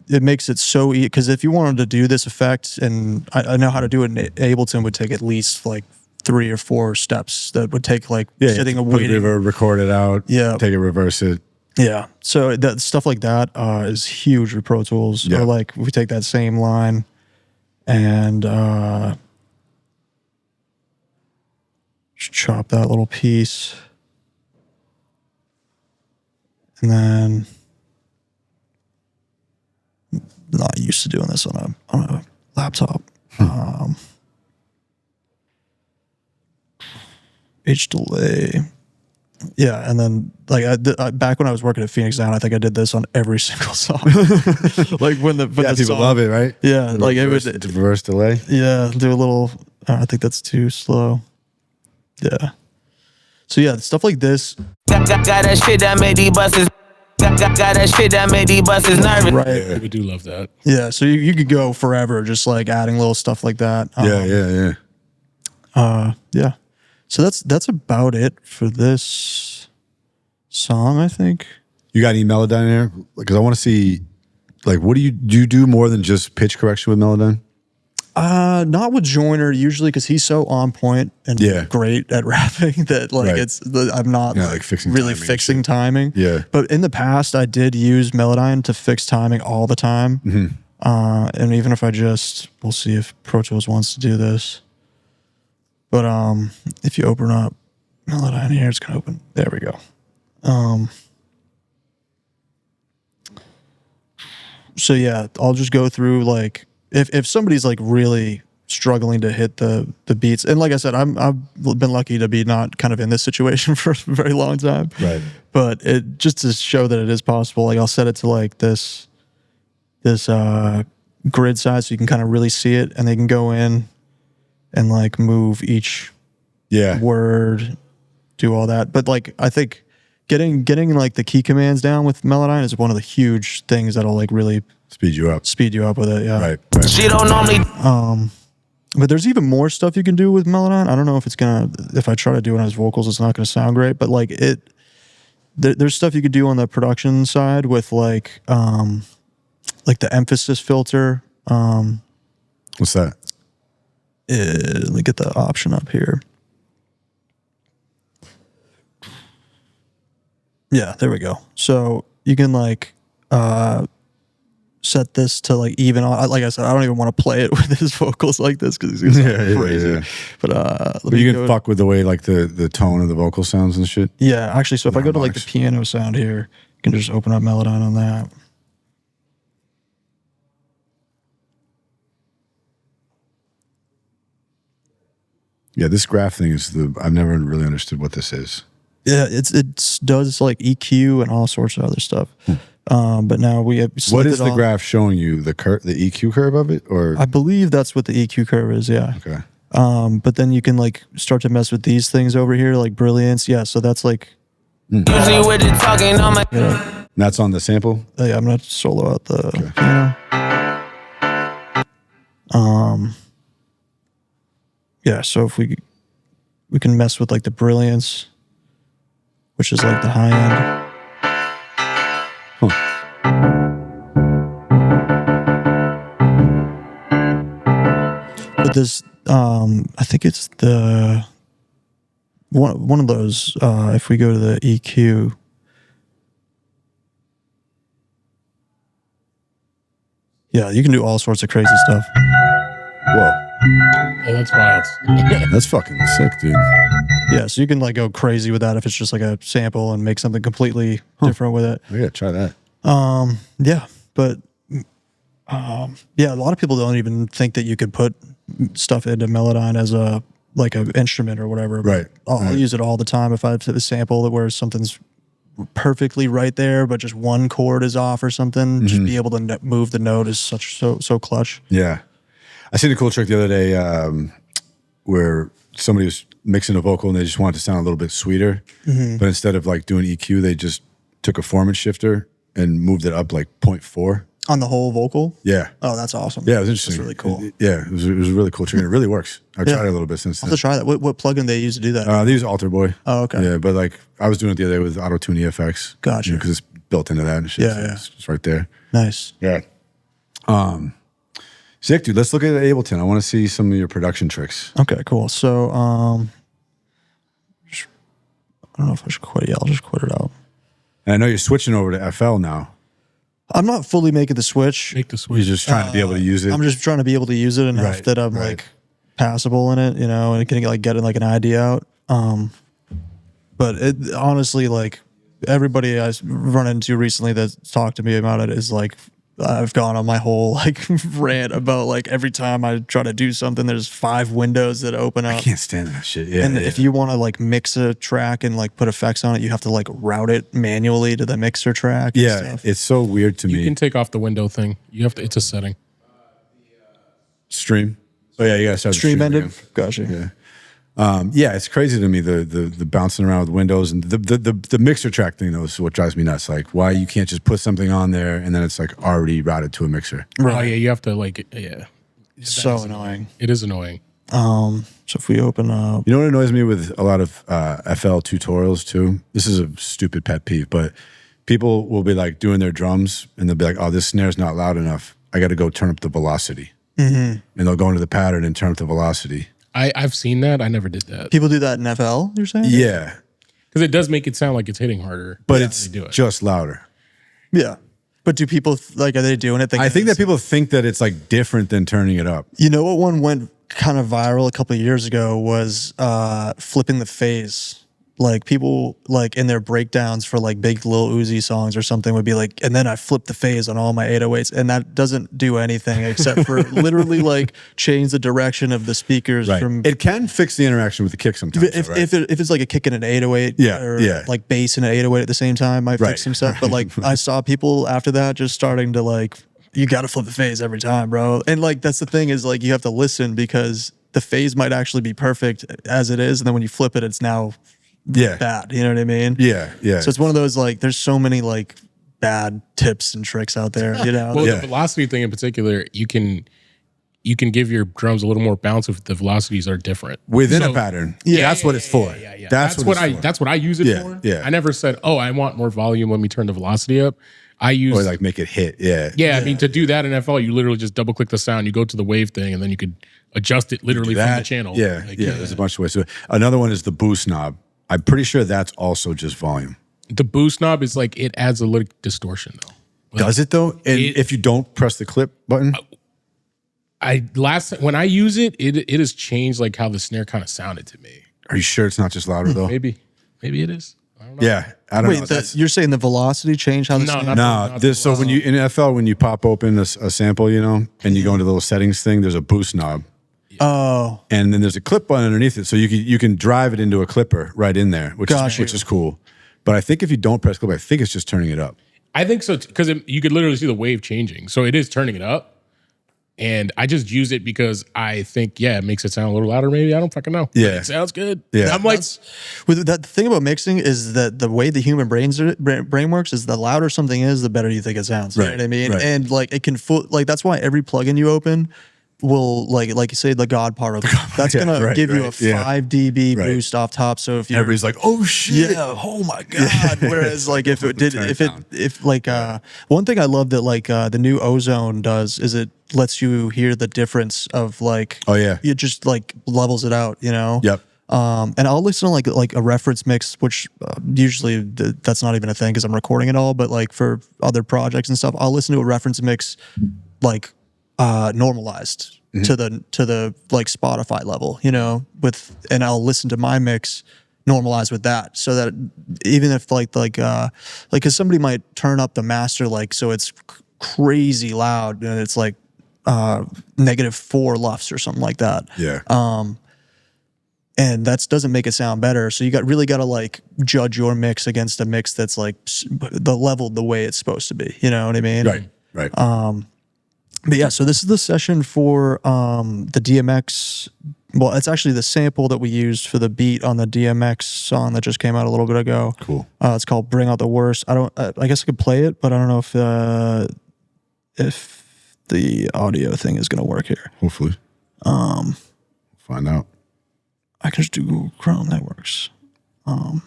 it makes it so easy, because if you wanted to do this effect, and I know how to do it in Ableton, would take at least like 3 or 4 steps that would take like sitting and waiting. Record it out. Yeah. Take it, reverse it. Yeah. So that stuff like that is huge with Pro Tools. Yeah. Or like we take that same line and just chop that little piece. And then not used to doing this on a laptop. H delay. Yeah, and then like back when I was working at Phoenix Down, I think I did this on every single song. Like when the people song, love it, right? Yeah, like reverse, it would reverse delay. Yeah, do a little. I think that's too slow. Yeah. So yeah, stuff like this. Got that shit that made these buses. Got that shit that made these buses nervous. Right. Yeah. We do love that. Yeah. So you could go forever just like adding little stuff like that. Yeah. So that's about it for this song, I think. You got any Melodyne there? Because I want to see, like, do you do more than just pitch correction with Melodyne? Not with Joyner usually because he's so on point and great at rapping that like I'm not like fixing really timing fixing timing. Yeah. But in the past, I did use Melodyne to fix timing all the time. And even if we'll see if Pro Tools wants to do this. But if you open up Melodyne here, it's gonna open. There we go. So yeah, I'll just go through like if somebody's like really struggling to hit the beats, and like I said, I've been lucky to be not kind of in this situation for a very long time. Right. But it just to show that it is possible, like I'll set it to like this grid size so you can kind of really see it, and they can go in and like move each word, do all that. But like I think getting like the key commands down with Melodyne is one of the huge things that'll like really speed you up with it. Yeah. Right. She don't normally. But there's even more stuff you can do with Melodyne. I don't know if I try to do it on his vocals, it's not going to sound great. But like there's stuff you could do on the production side with like the emphasis filter. What's that? Let me get the option up here. Yeah, there we go. So you can like set this to like even on. Like I said, I don't even want to play it with his vocals like this because it's crazy. Yeah. But you can fuck with the way like the tone of the vocal sounds and shit. Yeah, actually. So if I go to like the piano sound here, you can just open up Melodyne on that. Yeah, this graph thing is I've never really understood what this is. Yeah, it does like EQ and all sorts of other stuff. But now we have. What is the graph showing you? The EQ curve of it, or I believe that's what the EQ curve is. Yeah. Okay. But then you can like start to mess with these things over here, like brilliance. Yeah. So that's like. Usually with the talking on my. And that's on the sample. Yeah, I'm gonna solo out the piano. Yeah. So if we can mess with like the brilliance, which is like the high end. But this, I think it's the one of those. If we go to the EQ, yeah, you can do all sorts of crazy stuff. Whoa, Oh, that's wild. that's fucking sick, dude. Yeah, so you can like go crazy with that if it's just like a sample and make something completely different with it. Yeah, try that. Yeah, but yeah, a lot of people don't even think that you could put stuff into Melodyne as a like an instrument or whatever. Right. I'll use it all the time if I have a sample that where something's perfectly right there, but just one chord is off or something. Just be able to move the note is so clutch. Yeah, I seen a cool trick the other day where somebody was mixing a vocal and they just wanted to sound a little bit sweeter, but instead of like doing EQ, they just took a formant shifter and moved it up like 0.4 on the whole vocal. Yeah. Oh, that's awesome. Yeah, it was interesting. That's really cool. It was a really cool trick, and it really works. I've tried it a little bit since I'll then. have to try that. What plugin they use to do that? They use Alter Boy. Oh, okay. Yeah, but like I was doing it the other day with Auto Tune EFX. Gotcha. Because it's built into that and shit. Yeah, so yeah. It's right there. Nice. Yeah. Sick, dude. Let's look at Ableton. I want to see some of your production tricks. Okay, cool. So, I don't know if I should quit it. Yeah, I'll just quit it out. And I know you're switching over to FL now. I'm not fully making the switch. Make the You're switch. just trying to be able to use it. I'm just trying to be able to use it enough Right, that I'm right. like passable in it, you know, and can like getting like an idea out. But it honestly, like everybody I've run into recently that's talked to me about it is like I've gone on my whole like rant about like every time I try to do something, there's 5 windows that open up. I can't stand that shit. Yeah, And if you want to like mix a track and like put effects on it, you have to like route it manually to the mixer track. And yeah, stuff. it's so weird to me. You can take off the window thing. You have to. It's a setting. Stream. Oh yeah, you gotta start the Stream ended. again. Gotcha. Yeah, it's crazy to me the bouncing around with windows and the mixer track thing though is what drives me nuts. Like why you can't just put something on there and then it's like already routed to a mixer. Right. Oh yeah, you have to like yeah. So annoying. It is annoying. So if we open up, You know what annoys me with a lot of FL tutorials too? This is a stupid pet peeve, but people will be like doing their drums and they'll be like, "Oh, this snare's not loud enough. I got to go turn up the velocity." And they'll go into the pattern and turn up the velocity. I've seen that. I never did that people do that in FL. You're saying? Yeah, because it does make it sound like it's hitting harder. but when it's they do it. just louder. Yeah. But do people like are they doing it? I think that people think that it's like different than turning it up. You know what one went kind of viral a couple of years ago was flipping the phase. Like people like in their breakdowns for like big Lil Uzi songs or something would be like, and then I flip the phase on all my 808s, and that doesn't do anything except for literally like change the direction of the speakers Right. from. It can fix the interaction with the kick sometimes. If, though, right? if it's like a kick in an 808 Yeah, or yeah. like bass in an 808 at the same time, might Right. fix some stuff. But like I saw people after that just starting to like, you got to flip the phase every time, bro. And like that's the thing is like you have to listen because the phase might actually be perfect as it is, and then when you flip it, it's now yeah, bad. You know what I mean? yeah, yeah. So it's one of those like there's so many like bad tips and tricks out there. You know? Well, Yeah. the velocity thing in particular, you can give your drums a little more bounce if the velocities are different Within So- a pattern. Yeah, that's what it's for. Yeah. That's what I it's for. that's what I use it Yeah, for. yeah. I never said, "Oh, I want more volume. Let me turn the velocity up." I use Or like make it hit. Yeah. yeah. I mean, to do that in FL, you literally just double click the sound. You go to the wave thing, and then you could adjust it literally from the channel. Yeah, Like, yeah. There's a bunch of ways to it. Another one is the boost knob. I'm pretty sure that's also just volume. The boost knob is like it adds a little distortion though. Like, Does it though? And It- if you don't press the clip button, when I use it, it has changed like how the snare kind of sounded to me. are you sure it's not just louder though? Maybe it is. I don't know. Yeah, I don't know. Wait, you're saying the velocity changed how the No, snare- not No, not this, so when you in FL when you pop open a sample, you know, and you go into the little settings thing, there's a boost knob, Oh, and then there's a clip button underneath it, so you can drive it into a clipper right in there, which Gotcha. is cool. But I think if you don't press clip, I think it's just turning it up. I think so because you could literally see the wave changing, so it is turning it up. And I just use it because I think, it makes it sound a little louder. Maybe I don't fucking know. Yeah. It sounds good. Yeah. I'm like, with that the thing about mixing is that the way the human brain works is the louder something is, the better you think it sounds. You know Right, what I mean? right. And like it can like that's why every plugin you open will like you say the God particle. That's Yeah, gonna right, give you a right, yeah. 5 dB Right. boost off top. So if you Everybody's like, "Oh shit!" yeah, oh my god. Whereas like if it did, Turn it if it, down. if like one thing I love that like the new Ozone does is it lets you hear the difference of like Oh, yeah. it just like levels it out, you know. Yep. And I'll listen to like a reference mix, which usually that's not even a thing because I'm recording it all. But like for other projects and stuff, I'll listen to a reference mix like normalized to the like Spotify level, you know, and I'll listen to my mix normalized with that, so that even if like because somebody might turn up the master like so it's crazy loud and it's like -4 LUFS or something like that. Yeah. And that doesn't make it sound better. So you really got to like judge your mix against a mix that's like the level the way it's supposed to be. You know what I mean? Right. Right. But yeah, so this is the session for the DMX. Well, it's actually the sample that we used for the beat on the DMX song that just came out a little bit ago. Cool. It's called "Bring Out the Worst." I guess I could play it, but I don't know if the audio thing is going to work here. Hopefully. Find out. I can just do Google Chrome. That works. Sorry,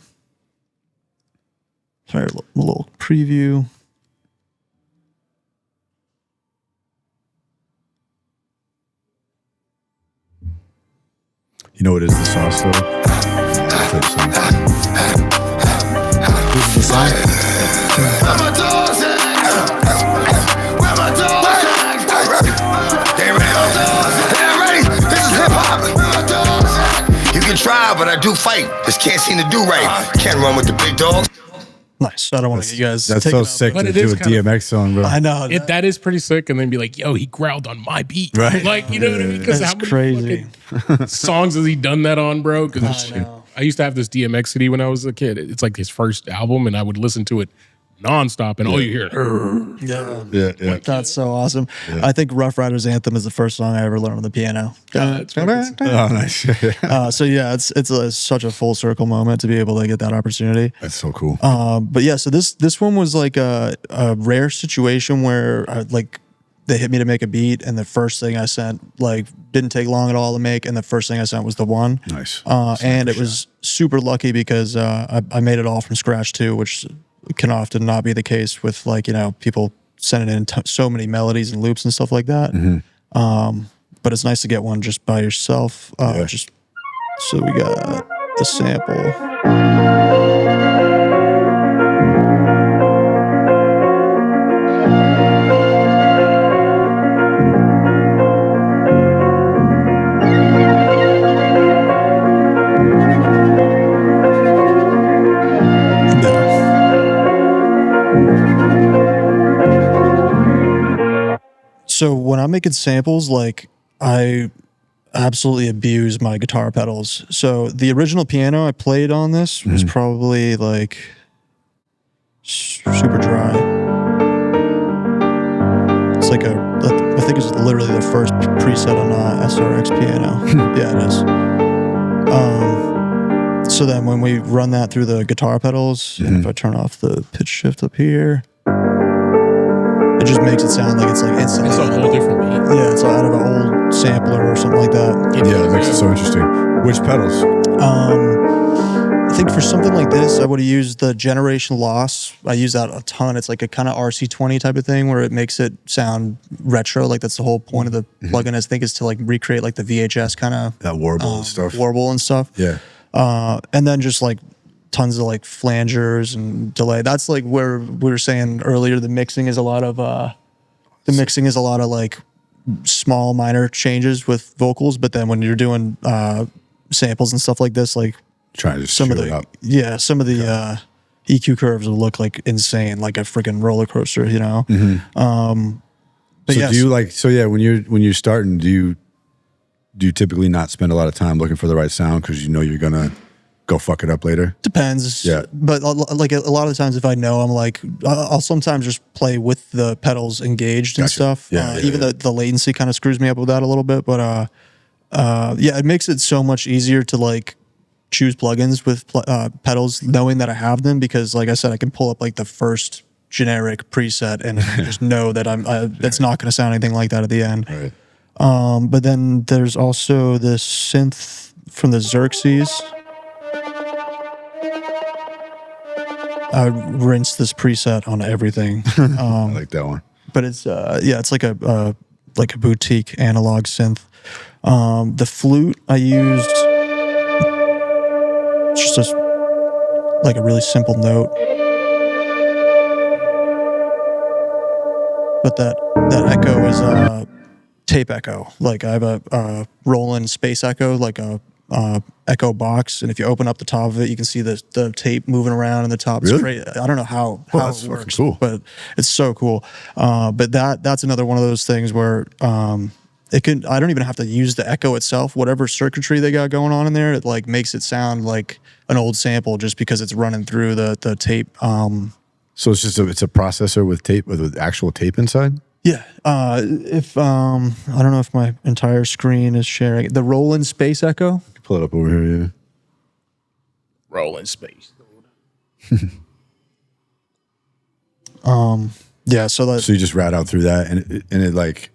a little preview. You know what is the sauce though? I'll play some. This is the song. Where my dogs at? Where my dogs at? They ready? They ready? This is hip hop. Where my dogs at? You can try, but I do fight. Just can't seem to do right. Can't run with the big dogs. Nice. I don't want to get you guys. That's taken so up. sick But to it do is a kind of- DMX song, bro. I know. That is pretty sick, and then be like, "Yo, he growled on my beat." Right. Like, you know what I mean? Because That's how many crazy. fucking songs has he done that on, bro? Because know. I used to have this DMX CD when I was a kid. It's like his first album, and I would listen to it nonstop, and all you hear, Yeah. Yeah. That's so awesome. I think Rough Riders Anthem is the first song I ever learned on the piano. it's fucking- Oh, nice. So yeah, it's such a full circle moment to be able to get that opportunity. That's so cool. But yeah, so this one was like a rare situation where like they hit me to make a beat, and the first thing I sent like didn't take long at all to make, and the first thing I sent was the one. Nice. And it was super lucky because I made it all from scratch too, which can often not be the case with like, you know, people sending in so many melodies and loops and stuff like that. But it's nice to get one just by yourself. Just so we got the sample. So when I'm making samples, like I absolutely abuse my guitar pedals. So the original piano I played on this was probably like super dry. It's like I think it's literally the first preset on SRX piano. Yeah, it is. So then when we run that through the guitar pedals, and if I turn off the pitch shift up here, it just makes it sound like it's like instantly. It's a whole different beat. Yeah, it's out of an old sampler or something like that. Yeah, it makes it so interesting. Which pedals? I think for something like this, I would have used the Generation Loss. I use that a ton. It's like a kind of RC20 type of thing where it makes it sound retro. Like that's the whole point of the plugin. I think is to like recreate like the VHS kind of That warble and stuff. warble and stuff. Yeah. And then just like tons of like flangers and delay. That's like where we were saying earlier, the mixing is a lot of like small minor changes with vocals. But then when you're doing samples and stuff like this, like Trying to just some of shoot it the up. some of the EQ curves will look like insane, like a freaking roller coaster, you know. But So yes, do you like? So yeah, when you're starting, do you typically not spend a lot of time looking for the right sound because you know you're gonna go fuck it up later? depends. Yeah. But like a lot of the times, if I know, I'm like, I'll sometimes just play with the pedals engaged and Gotcha. stuff. Yeah, Even the latency kind of screws me up with that a little bit. But yeah, it makes it so much easier to like choose plugins with pedals, knowing that I have them, because like I said, I can pull up like the first generic preset and I just know that it's not going to sound anything like that at the end. Right. But then there's also this synth from the Xerxes. I rinse this preset on everything, I like that one. but it's yeah, it's like a boutique analog synth. The flute I used, it's just like a really simple note, but that echo is tape echo. Like I have a Roland Space Echo, like a echo box, and if you open up the top of it, you can see the tape moving around in the top. It's Really? great. I don't know how that's it fucking works, cool. but it's so cool. But that's another one of those things where it can. I don't even have to use the echo itself. Whatever circuitry they got going on in there, it like makes it sound like an old sample just because it's running through the tape. So it's just it's a processor with tape with actual tape inside. Yeah. If I don't know if my entire screen is sharing the Roland Space Echo. Pull it up over here. Yeah. Rolling space. Yeah. So So you just rat out through that, and it like,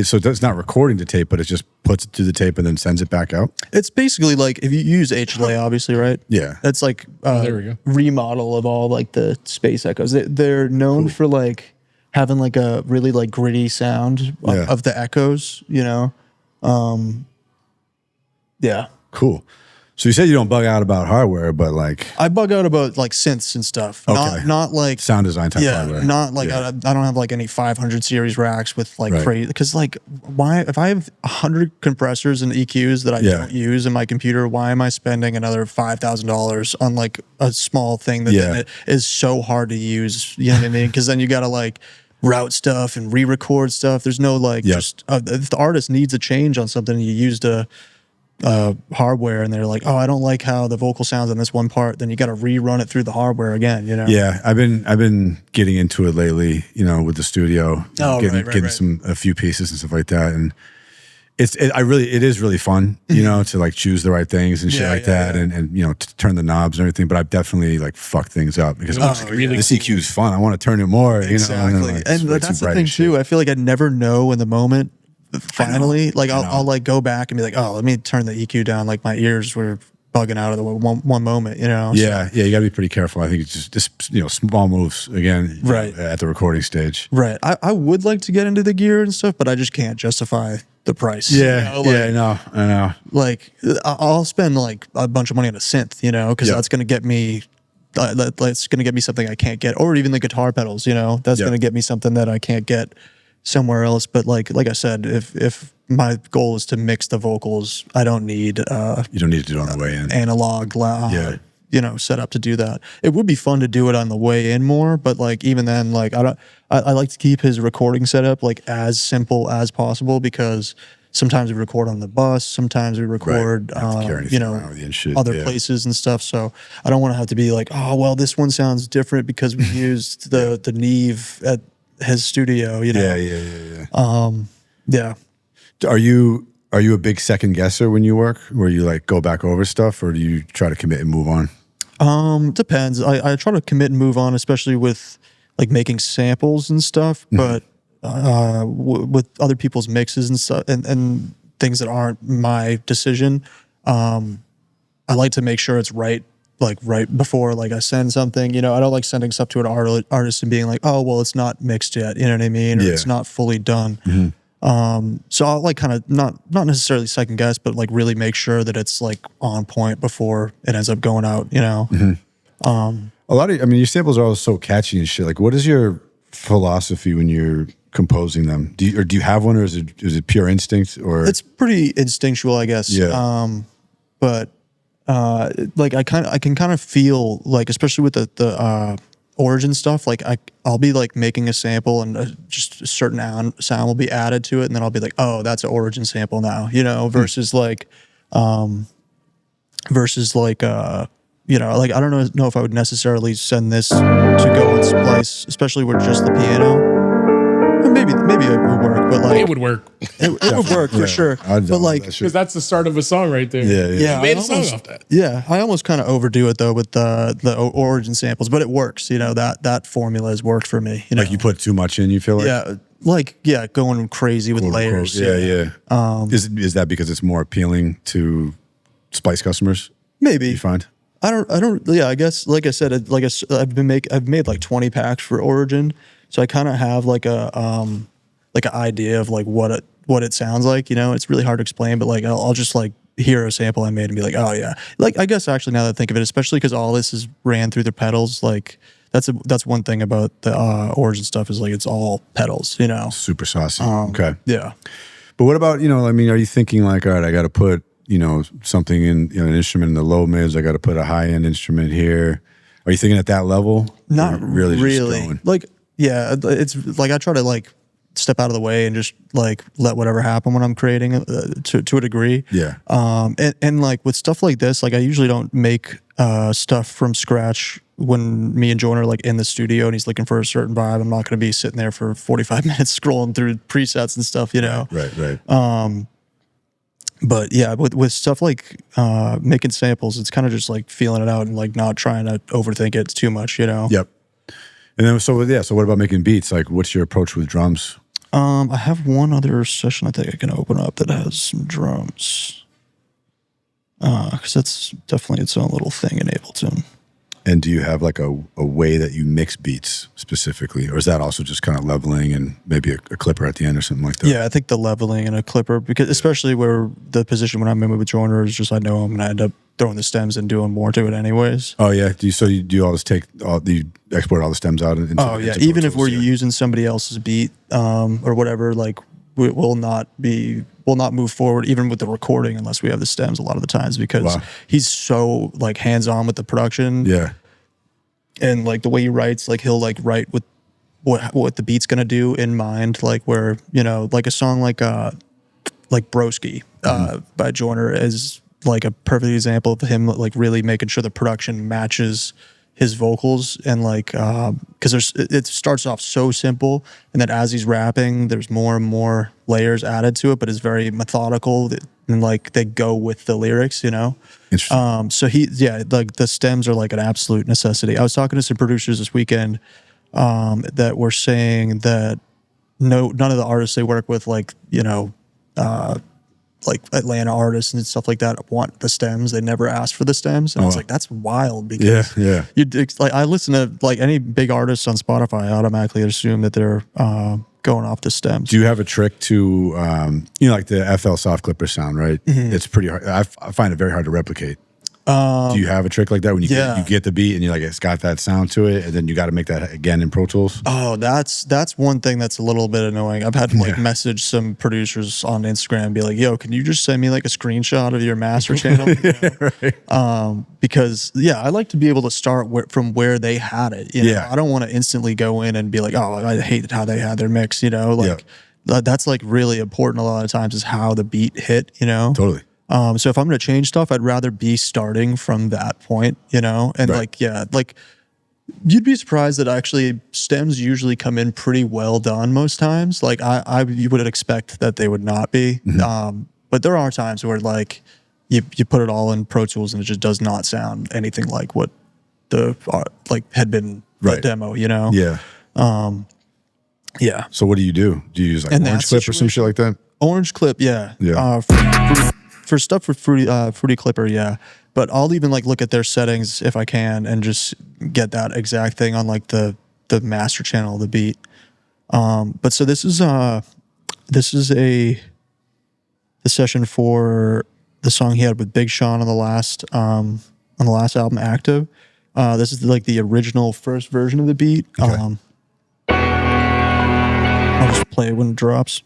so it's not recording the tape, but it just puts it through the tape and then sends it back out. it's basically like if you use HLA, obviously, right? Yeah. That's like there we go. remodel of all like the Space Echoes. They're known for like having like a really like gritty sound Yeah. of the echoes, you know? Yeah. Cool. So you said you don't bug out about hardware, but like I bug out about like synths and stuff. Okay. Not like sound design type hardware. not like Yeah. I don't have like any 500 series racks with like Right. crazy, because like why, if I have 100 compressors and EQs that I Yeah. don't use in my computer, why am I spending another $5,000 on like a small thing that then it is so hard to use? You know what I mean? Because then you got to like route stuff and re-record stuff. There's no like just if the artist needs a change on something, you used a hardware and they're like, oh, I don't like how the vocal sounds on this one part, then you got to rerun it through the hardware again, you know? Yeah, I've been getting into it lately, you know, with the studio, getting right. a few pieces and stuff like that, and it is really fun, you know, to like choose the right things and shit like that, and you know, to turn the knobs and everything. But I've definitely like fucked things up because really this EQ is fun. I want to turn it more, Exactly. you know, And that's the thing too. I feel like I never know in the moment. Finally, like I'll like go back and be like, oh, let me turn the EQ down. Like my ears were bugging out of the one moment, you know? Yeah, you got to be pretty careful. I think it's just you know, small moves again, Right. at the recording stage. Right. I would like to get into the gear and stuff, but I just can't justify the price. Yeah, you know? yeah, I know. Like I'll spend like a bunch of money on a synth, you know, because that's going to get me. That's going to get me something I can't get, or even the guitar pedals, you know, that's going to get me something that I can't get somewhere else. But like I said, if my goal is to mix the vocals, I don't need You don't need to do it on the way in. analog you know, set up to do that. It would be fun to do it on the way in more, but like even then, like I like to keep his recording setup like as simple as possible, because sometimes we record on the bus, sometimes we record you know, other places and stuff. So I don't want to have to be like, oh well, this one sounds different because we used the Neve at his studio, you know. Yeah. Are you a big second guesser when you work, where you like go back over stuff, or do you try to commit and move on? Depends. I try to commit and move on, especially with like making samples and stuff, but with other people's mixes and stuff and things that aren't my decision, I like to make sure it's right, like right before like I send something, you know. I don't like sending stuff to an artist and being like, oh well, it's not mixed yet, you know what I mean, or it's not fully done. So I'll like kind of not necessarily second guess, but like really make sure that it's like on point before it ends up going out, you know. A lot of, I mean, your samples are all so catchy and shit. Like, what is your philosophy when you're composing them? Do you have one, or is it pure instinct, or it's pretty instinctual, I guess. But like I can kind of feel like, especially with the origin stuff, like I'll be like making a sample and just a certain sound will be added to it, and then I'll be like, oh, that's an origin sample now, you know, versus like you know, like I don't know if I would necessarily send this to go on Splice, especially with just the piano. Maybe it would work, but like it would work. It would work for sure. But like, because that's the start of a song right there. Yeah. You made a song off that. Yeah, I almost kind of overdo it though with the origin samples, but it works. You know, that formula has worked for me. You know, like you put too much in, you feel like? Going crazy with layers. Yeah. Is that because it's more appealing to Splice customers? Maybe. You find? I don't. Yeah, I guess. Like I said, I've made like 20 packs for Origin, so I kind of have like an idea of like what it sounds like. You know, it's really hard to explain, but like I'll just like hear a sample I made and be like, oh yeah. Like I guess actually now that I think of it, especially because all this is ran through the pedals, like that's one thing about the Origin stuff is like it's all pedals. You know, Super saucy. Okay. Yeah. But what about, you know, I mean, are you thinking like, all right, I got to put, you know, something in, you know, an instrument in the low mids, I got to put a high end instrument here? Are you thinking at that level? Not really. Just going? Like, yeah, it's like I try to like step out of the way and just like let whatever happen when I'm creating to a degree. Yeah. And like with stuff like this, like I usually don't make stuff from scratch when me and Joyner are like in the studio and he's looking for a certain vibe. I'm not going to be sitting there for 45 minutes scrolling through presets and stuff, you know? Right. But yeah, with stuff like making samples, it's kind of just like feeling it out and like not trying to overthink it too much, you know? Yep. And then, so what about making beats? Like, what's your approach with drums? I have one other session I think I can open up that has some drums. Because that's definitely its own little thing in Ableton. And do you have like a way that you mix beats specifically? Or is that also just kind of leveling and maybe a clipper at the end or something like that? Yeah, I think the leveling and a clipper, because especially where the position when I'm in with Joyner is just I know I'm going to end up throwing the stems and doing more to it anyways. Oh yeah. Do you always you export all the stems out? Into, Oh yeah. into Even Pro if we're Tools, using somebody else's beat or whatever, like we'll not move forward even with the recording unless we have the stems a lot of the times because Wow. he's so like hands on with the production. Yeah. And like the way he writes, like he'll like write with what the beat's gonna do in mind, like where like a song like Broski by Joyner is like a perfect example of him like really making sure the production matches his vocals and like because it starts off so simple and then as he's rapping there's more and more layers added to it, but it's very methodical and like they go with the lyrics, Interesting. so like the stems are like an absolute necessity. I was talking to some producers this weekend that were saying that none of the artists they work with, like like Atlanta artists and stuff like that, want the stems. They never ask for the stems, and it's like that's wild because yeah. like I listen to like any big artists on Spotify, I automatically assume that they're going off the stems. Do you have a trick to like the FL soft clipper sound, right? It's pretty hard. I find it very hard to replicate. Do you have a trick like that when you get the beat and you're like, it's got that sound to it, and then you got to make that again in Pro Tools? Oh, that's one thing that's a little bit annoying. I've had to like message some producers on Instagram and be like, yo, can you just send me like a screenshot of your master channel? Right. Because I like to be able to start from where they had it. I don't want to instantly go in and be like, oh, I hated how they had their mix, that's like really important a lot of times is how the beat hit, Totally. So if I'm going to change stuff, I'd rather be starting from that point, and Right. like you'd be surprised that actually stems usually come in pretty well done most times. Like you would expect that they would not be. But there are times where like you put it all in Pro Tools and it just does not sound anything like what the like had been the demo, Yeah. Yeah. So what do? Do you use like In that Orange Clip or some shit like that? Orange Clip, yeah. Yeah. For stuff with Fruity Clipper, yeah. But I'll even like look at their settings if I can and just get that exact thing on like the master channel of the beat. But so this is the session for the song he had with Big Sean on the last album, Active. This is like the original first version of the beat. Okay. I'll just play it when it drops.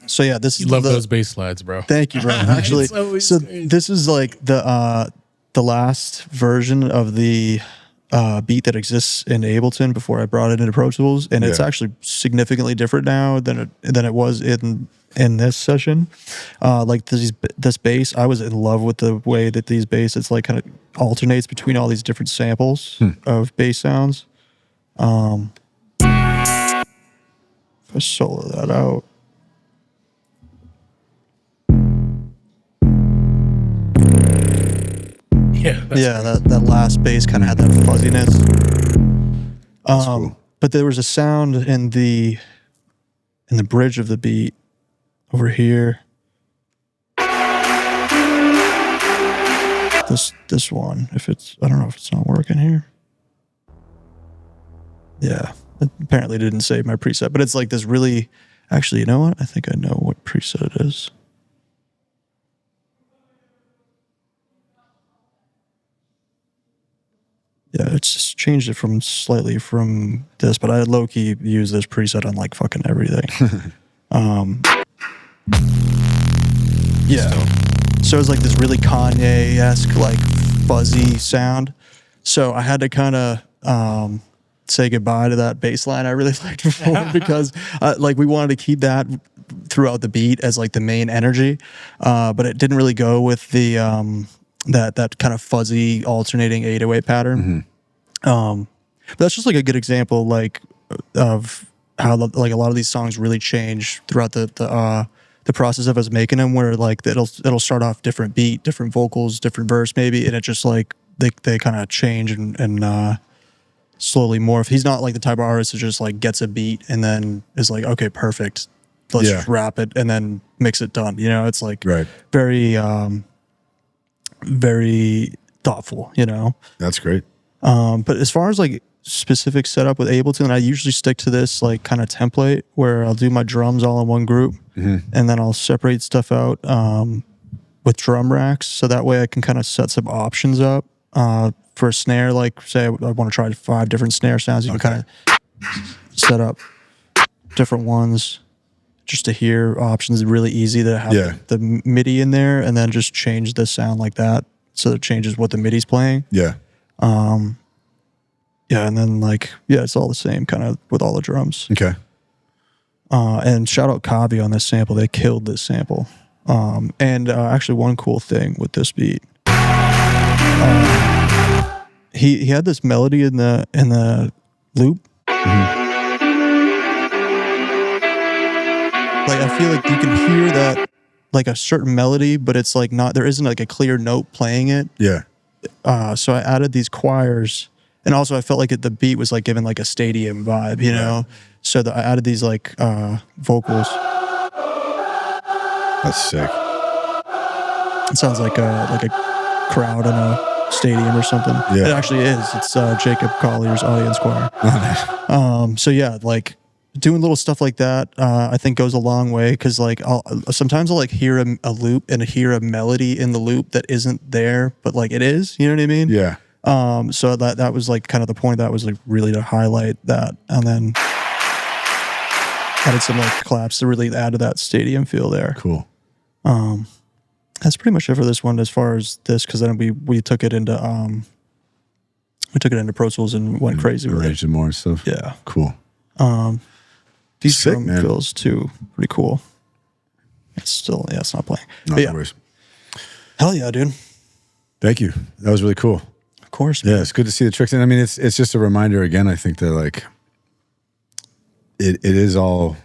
So yeah, this is Love those bass slides, bro. Thank you, bro. Actually, so crazy. this is like the last version of the beat that exists in Ableton before I brought it into Pro Tools, and it's actually significantly different now than it was in this session. Like this bass, I was in love with the way that these bass, it's like kind of alternates between all these different samples of bass sounds. If I solo that out. Yeah. That last bass kind of had that fuzziness. Cool. But there was a sound in the bridge of the beat over here. This one, I don't know if it's not working here. Yeah, it apparently didn't save my preset, but it's like this really, actually, you know what? I think I know what preset it is. Yeah, it's just changed it slightly from this, but I low-key use this preset on like fucking everything. Yeah. So it's like this really Kanye-esque, like fuzzy sound. So I had to kind of say goodbye to that bass line I really liked before because like we wanted to keep that throughout the beat as like the main energy, but it didn't really go with the that kind of fuzzy alternating 808 pattern. But that's just like a good example like of how like a lot of these songs really change throughout the process of us making them, where like it'll start off different beat, different vocals, different verse maybe, and it just like they kind of change and slowly morph. He's not like the type of artist that just like gets a beat and then is like, okay, perfect, let's just rap it and then mix it, done. It's like very very thoughtful, you know. That's great. But as far as like specific setup with Ableton, I usually stick to this like kind of template where I'll do my drums all in one group, and then I'll separate stuff out with drum racks, so that way I can kind of set some options up for a snare. Like say I want to try 5 different snare sounds, you can kind of set up different ones just to hear options. Really easy to have the MIDI in there, and then just change the sound like that, so it changes what the MIDI's playing. Yeah. Yeah, and then like, yeah, it's all the same kind of with all the drums. Okay. And shout out Kavi on this sample. They killed this sample. And actually one cool thing with this beat, he had this melody in the loop. Like I feel like you can hear that like a certain melody, but it's like not, there isn't like a clear note playing it. Yeah. So I added these choirs, and also I felt like the beat was like given like a stadium vibe, you know? So I added these like vocals. That's sick. It sounds like a crowd in a stadium or something. Yeah. It actually is. It's Jacob Collier's audience choir. So yeah, like doing little stuff like that, I think goes a long way, because like sometimes I'll like hear a loop and hear a melody in the loop that isn't there, but like it is. You know what I mean? Yeah. So that was like kind of the point. That was like really to highlight that, and then added some like claps to really add to that stadium feel there. Cool. That's pretty much it for this one as far as this, because then we took it into Pro Tools and went crazy with Arranged it. it more and stuff. Yeah. Cool. These Sick, drum man. fills too, pretty cool. It's still, it's not playing. No, But no yeah, worries. hell yeah, dude. Thank you. That was really cool. Of course. Yeah, it's good to see the tricks. And I mean, it's just a reminder again, I think that like it is all,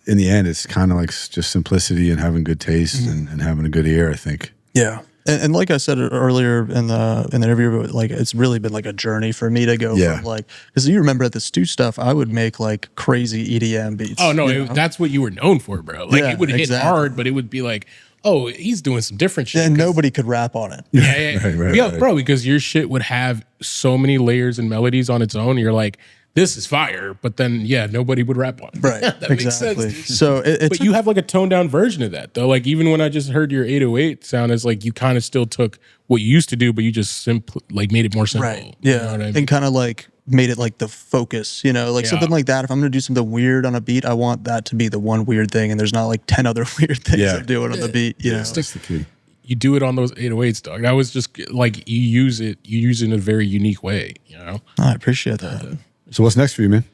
in the end, it's kind of like just simplicity and having good taste and having a good ear, I think. Yeah. And like I said earlier in the interview, like it's really been like a journey for me to go from like, because you remember at the Stew stuff, I would make like crazy EDM beats. Oh no, that's what you were known for, bro. Like Yeah, it would hit exactly. hard, but it would be like, oh, he's doing some different shit. And nobody could rap on it. Yeah. Right. Bro, because your shit would have so many layers and melodies on its own. You're like, this is fire, but then nobody would rap on it. Right. That exactly. makes sense. Dude. So it But you have like a toned down version of that though. Like even when I just heard your 808 sound, as like you kind of still took what you used to do, but you just like made it more simple. right. Yeah. You know what I mean? And kind of like made it like the focus, you know, like something like that. If I'm going to do something weird on a beat, I want that to be the one weird thing, and there's not like 10 other weird things I'm doing on the beat, you know. That's the key. You do it on those 808s, dog. That was just like you use it in a very unique way, you know? I appreciate that. So what's next for you, man?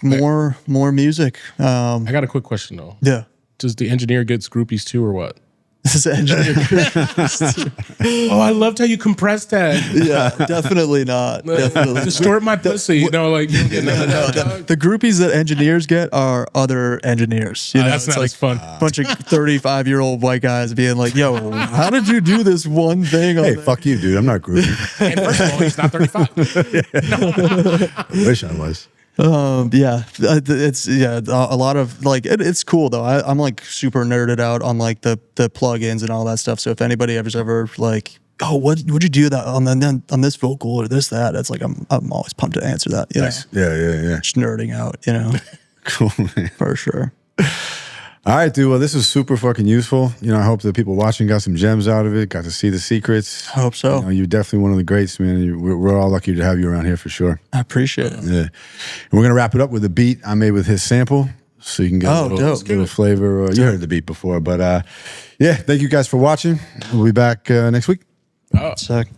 More music. I got a quick question though. Yeah. Does the engineer get groupies too or what? This is engineer. Oh, I loved how you compressed that. Yeah, definitely not. Definitely. Distort my pussy, you know, like you don't get none of that, dog. The groupies that engineers get are other engineers. You know, That's it's not like as fun. a bunch of 35-year-old white guys being like, "Yo, how did you do this one thing?" Hey, on fuck you, dude. I'm not groupie. And first of all, he's not 35. I wish I was. It's a lot of like it's cool though. I'm like super nerded out on like the plugins and all that stuff. So if anybody ever like, oh, what'd you do that on this vocal or this that? It's like I'm always pumped to answer that. You Nice. know? Yeah. Just nerding out, you know, Cool, man. for sure. All right, dude. Well, this was super fucking useful. You know, I hope the people watching got some gems out of it, got to see the secrets. I hope so. You know, you're definitely one of the greats, man. We're all lucky to have you around here for sure. I appreciate it. Yeah. And we're going to wrap it up with a beat I made with his sample so you can get a little flavor. You heard the beat before, but yeah, thank you guys for watching. We'll be back next week. Sick.